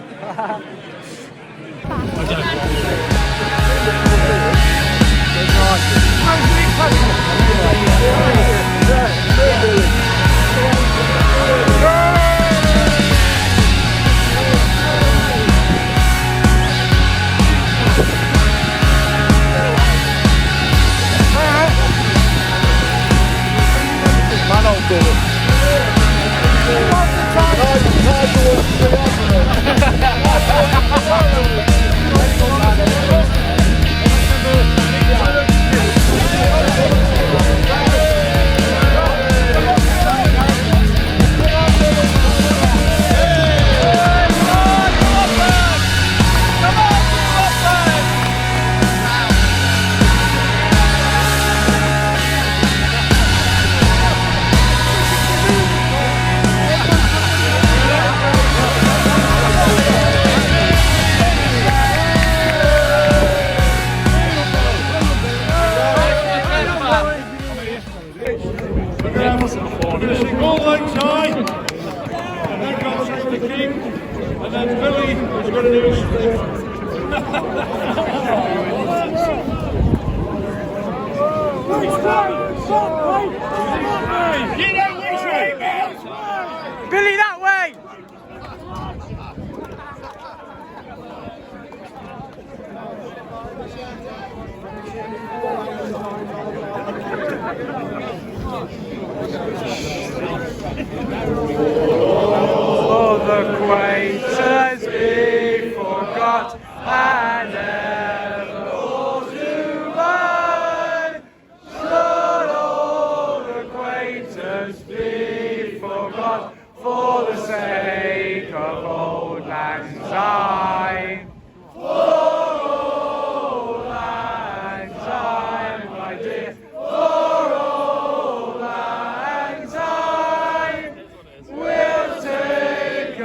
Finishing all outside, and then got the king, and then Billy is going to do his thing. Billy, that way! For the quaitors be forgot and ever all to learn. Should all the quaitors be forgot for the sake of old lang syne. For old lang syne, my dear, for old lang syne, we'll take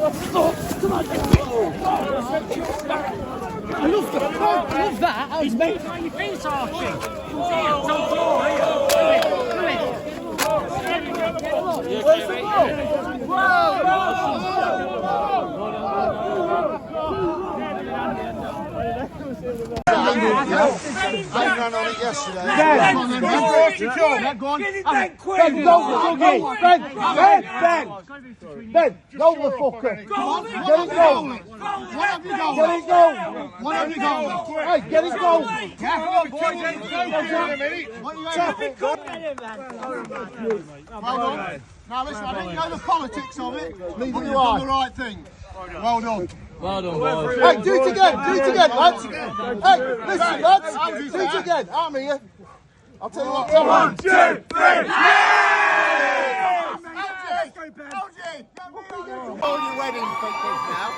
I love that. That was mate. Your feet arching. It's on floor here. Where's the I ran on it yesterday. Ben, go the fucker. Get it going. Get it going. What have you got? Hey, get it going. Well done. Now listen, I didn't know the politics of it, but you've done the right thing. Well done. Well done, boys. Hey, do it again, lads. Hey, listen, lads, do it again. I'm here. I'll tell you what. 1, 2, 3. On your wedding pictures now.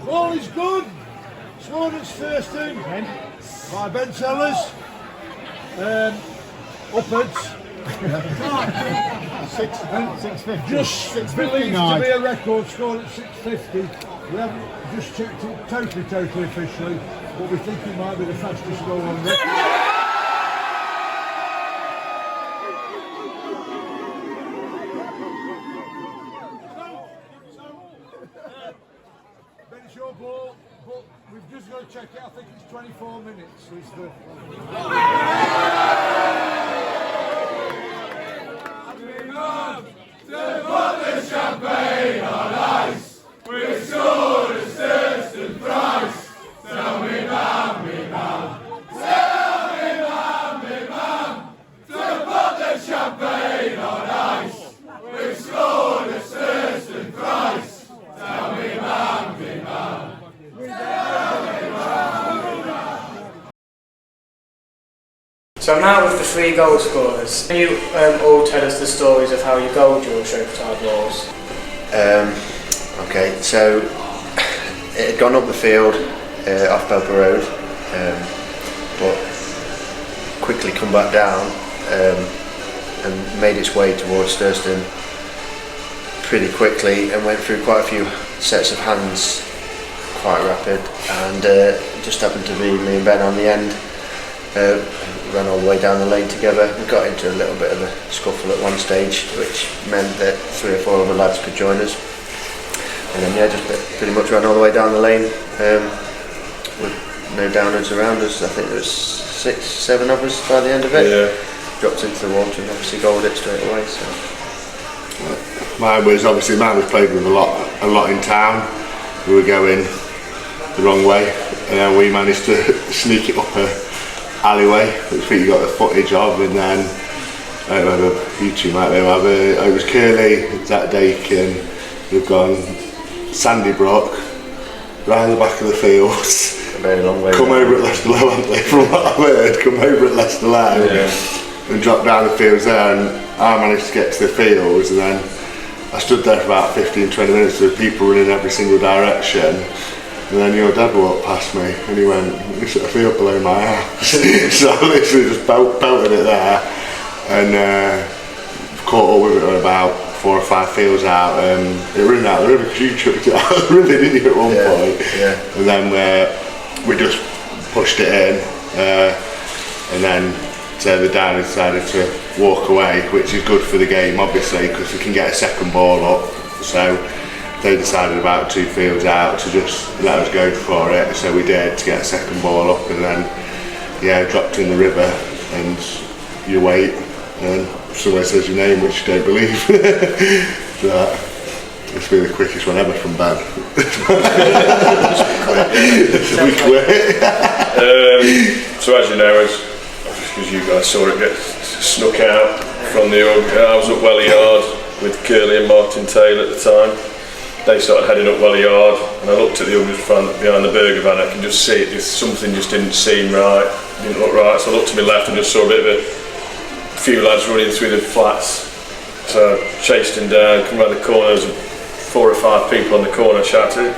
All is good. Sworden's first in by Ben Sellers. Upwards. 650. Just 650 to be a record score at 650. We haven't just checked it totally officially, but we think it might be the fastest goal on record. It's your ball, but we've just got to check it. I think it's 24 minutes. Is the... To put the champagne on ice, we've scored a certain price. Tell me, mum, me mum. Tell me, mum, me mum. To put the champagne on ice, we've scored a certain price. Tell me, mum, me mum. So now with the 3 goal scorers, can you all tell us the stories of how you goaled your Shrovetide Wars? Okay, so it had gone up the field off Belper Road, but quickly come back down and made its way towards Thurston pretty quickly and went through quite a few sets of hands, quite rapid, and just happened to be me and Ben on the end. Ran all the way down the lane together. We got into a little bit of a scuffle at one stage, which meant that 3 or 4 other lads could join us. And then just pretty much ran all the way down the lane with no downers around us. I think there was 6, 7 of us by the end of it. Yeah. Dropped into the water and obviously goaled it straight away. So. Mine was played with a lot in town. We were going the wrong way, and then we managed to sneak it up a alleyway, which you got the footage of, and then I don't know whether you two might know, it was Curly, Zach Dakin, we've gone Sandy Brook, round the back of the fields, come over at Leicester Low, haven't they, from what I've heard, come over at Leicester Low and drop down the fields there, and I managed to get to the fields, and then I stood there for about 15-20 minutes with people running in every single direction. And then your dad walked past me and he went, "It's a field below my house." So I literally just belted it there and caught up with it about 4 or 5 fields out. It ran out of the river because you chucked it out of the river, didn't you, at one point? Yeah. And then we just pushed it in and then So the Downers decided to walk away, which is good for the game, obviously, because we can get a second ball up. So they decided about 2 fields out to just let us go for it. So we did, to get a second ball up, and then dropped in the river, and you wait, and someone says your name, which you don't believe. But it's been the quickest one ever from Ben. We quit. So as you know, because you guys saw it get snuck out from the I was up Welly Yard with Curly and Martin Taylor at the time. They started heading up Welly Yard, and I looked at the Uggers front behind the burger van. I can just see it, something just didn't seem right, didn't look right. So I looked to my left and just saw a bit of a few lads running through the flats. So I chased him down, come around the corner, there's 4 or 5 people on the corner, shouted,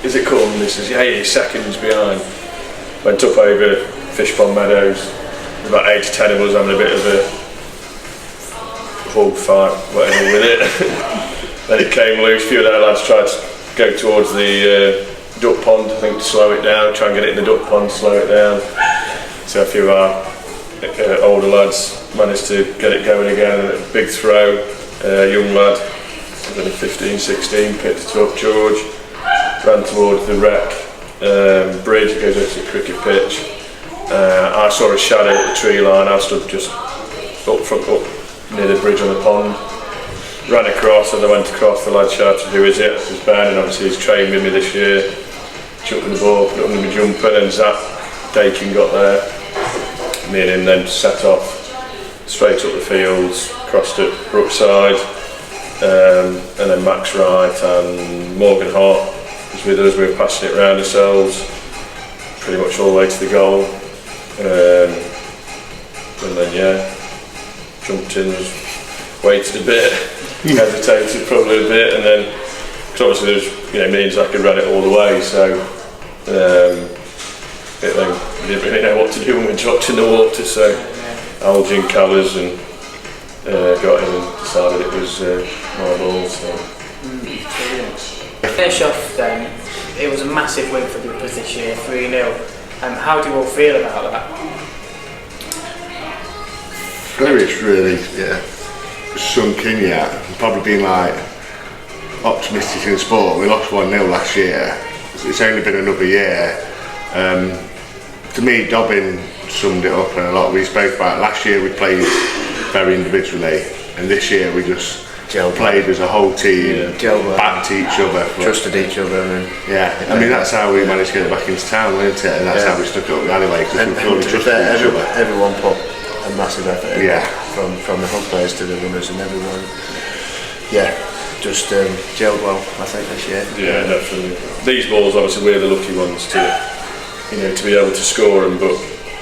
"Is it come?" And he says, "Yeah, he's seconds behind." Went up over Fishpond Meadows, about 8 to 10 of us having a bit of a hog fight, whatever with it. Then it came loose, a few of the lads tried to go towards the duck pond, I think, to slow it down, try and get it in the duck pond, slow it down. So a few of our older lads managed to get it going again, and a big throw, young lad, 15, 16, picked it up, George, ran towards the wreck bridge, goes out to the cricket pitch. I saw a shadow at the tree line. I stood just up near the bridge on the pond, ran across. As I went across, the lad shouted, "Who is it?" I says, "Ben," and obviously he's trained with me this year, chucking the ball, put it under my jumper, and Zach Dakin got there. Me and him then set off straight up the fields, crossed at Brookside, and then Max Wright and Morgan Hart was with us. We were passing it round ourselves pretty much all the way to the goal, and then jumped in, waited a bit, hesitated probably a bit, and then cause obviously there's me and Zach had ran it all the way, so we didn't really know what to do when we dropped in the water, so Algin colours and got in and decided it was my ball. So. Finish off then, it was a massive win for the Uggers this year, 3-0. How do you all feel about that? It's really sunk in yet. Probably been like optimistic in sport. We lost 1-0 last year. It's only been another year. To me, Dobbin summed it up a lot. We spoke about last year we played very individually, and this year we just played as a whole team, backed each other, trusted each other, and I mean that's how we managed to get it back into town, wasn't it? And that's how we stuck it up the alleyway, because we fully trusted each other. Everyone put a massive effort in, from the hub players to the runners, and everyone just gelled well, I think, this year. Yeah, definitely. These balls, obviously, we're the lucky ones to be able to score them, but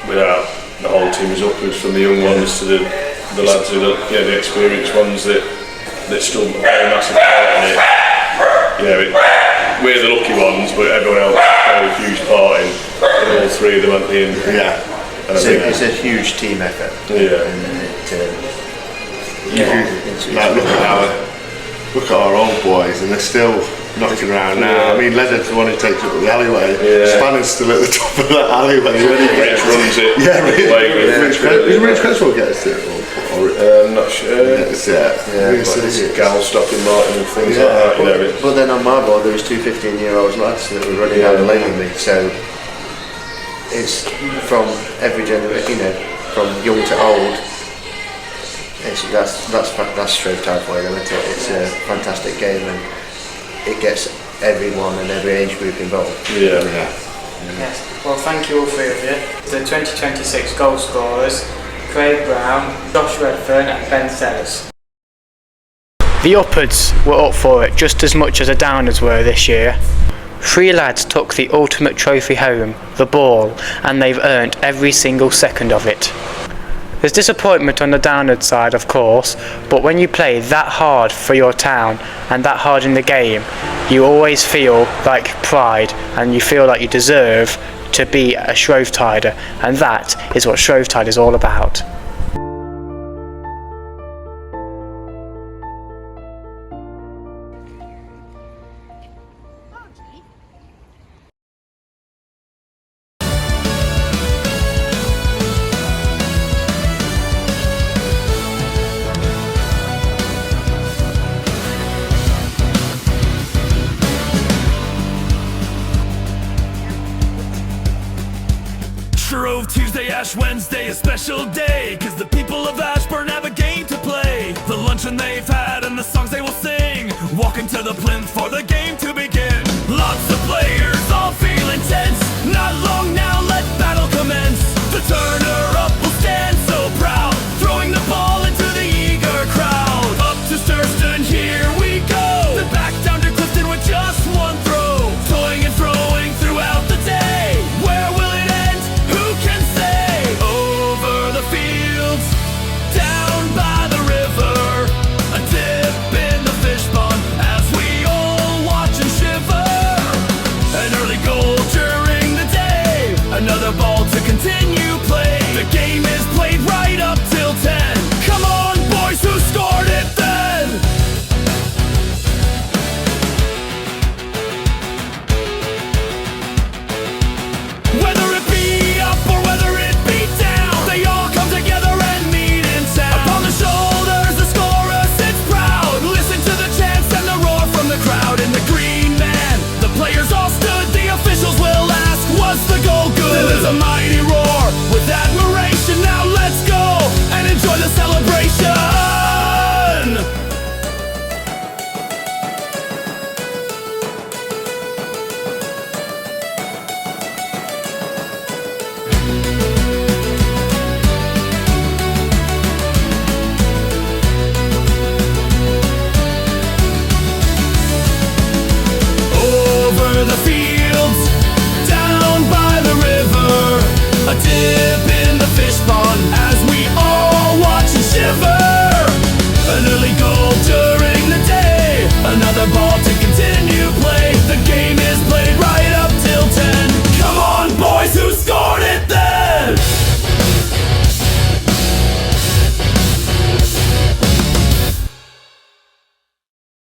without the whole team is upwards, from the young ones to the lads who the experienced ones that still play a massive part in it. We're the lucky ones, but everyone else played a huge part in all 3 of them at the end. It's a huge team effort. Look at our old boys, and they're still knocking around now. I mean, Leonard's the one who takes it up the alleyway. Spanner's still at the top of that alleyway. Rich runs it. Rich Creswell gets it. I'm not sure. It's Gal stopping Martin and things like that. But then on my board there was 2 15-year-old lads that were running down the lane with me, so it's from every generation, from young to old. That's Shrovetide for you, isn't it? It's a fantastic game, and it gets everyone and every age group involved. Yes. Well, thank you all 3 of you. The 2026 goal scorers: Craig Brown, Josh Redfern and Ben Sellers. The Uppards were up for it just as much as the Downers were this year. 3 lads took the ultimate trophy home, the ball, and they've earned every single second of it. There's disappointment on the Downers side, of course, but when you play that hard for your town and that hard in the game, you always feel like pride and you feel like you deserve to be a Shrovetider, and that is what Shrovetide is all about. Monday, Tuesday, Ash Wednesday, a special day, cause the people of Ashbourne have a game to play. The luncheon they've had and the songs they will sing, walking to the plinth for the game to begin. Lots of players all feel intense, not long now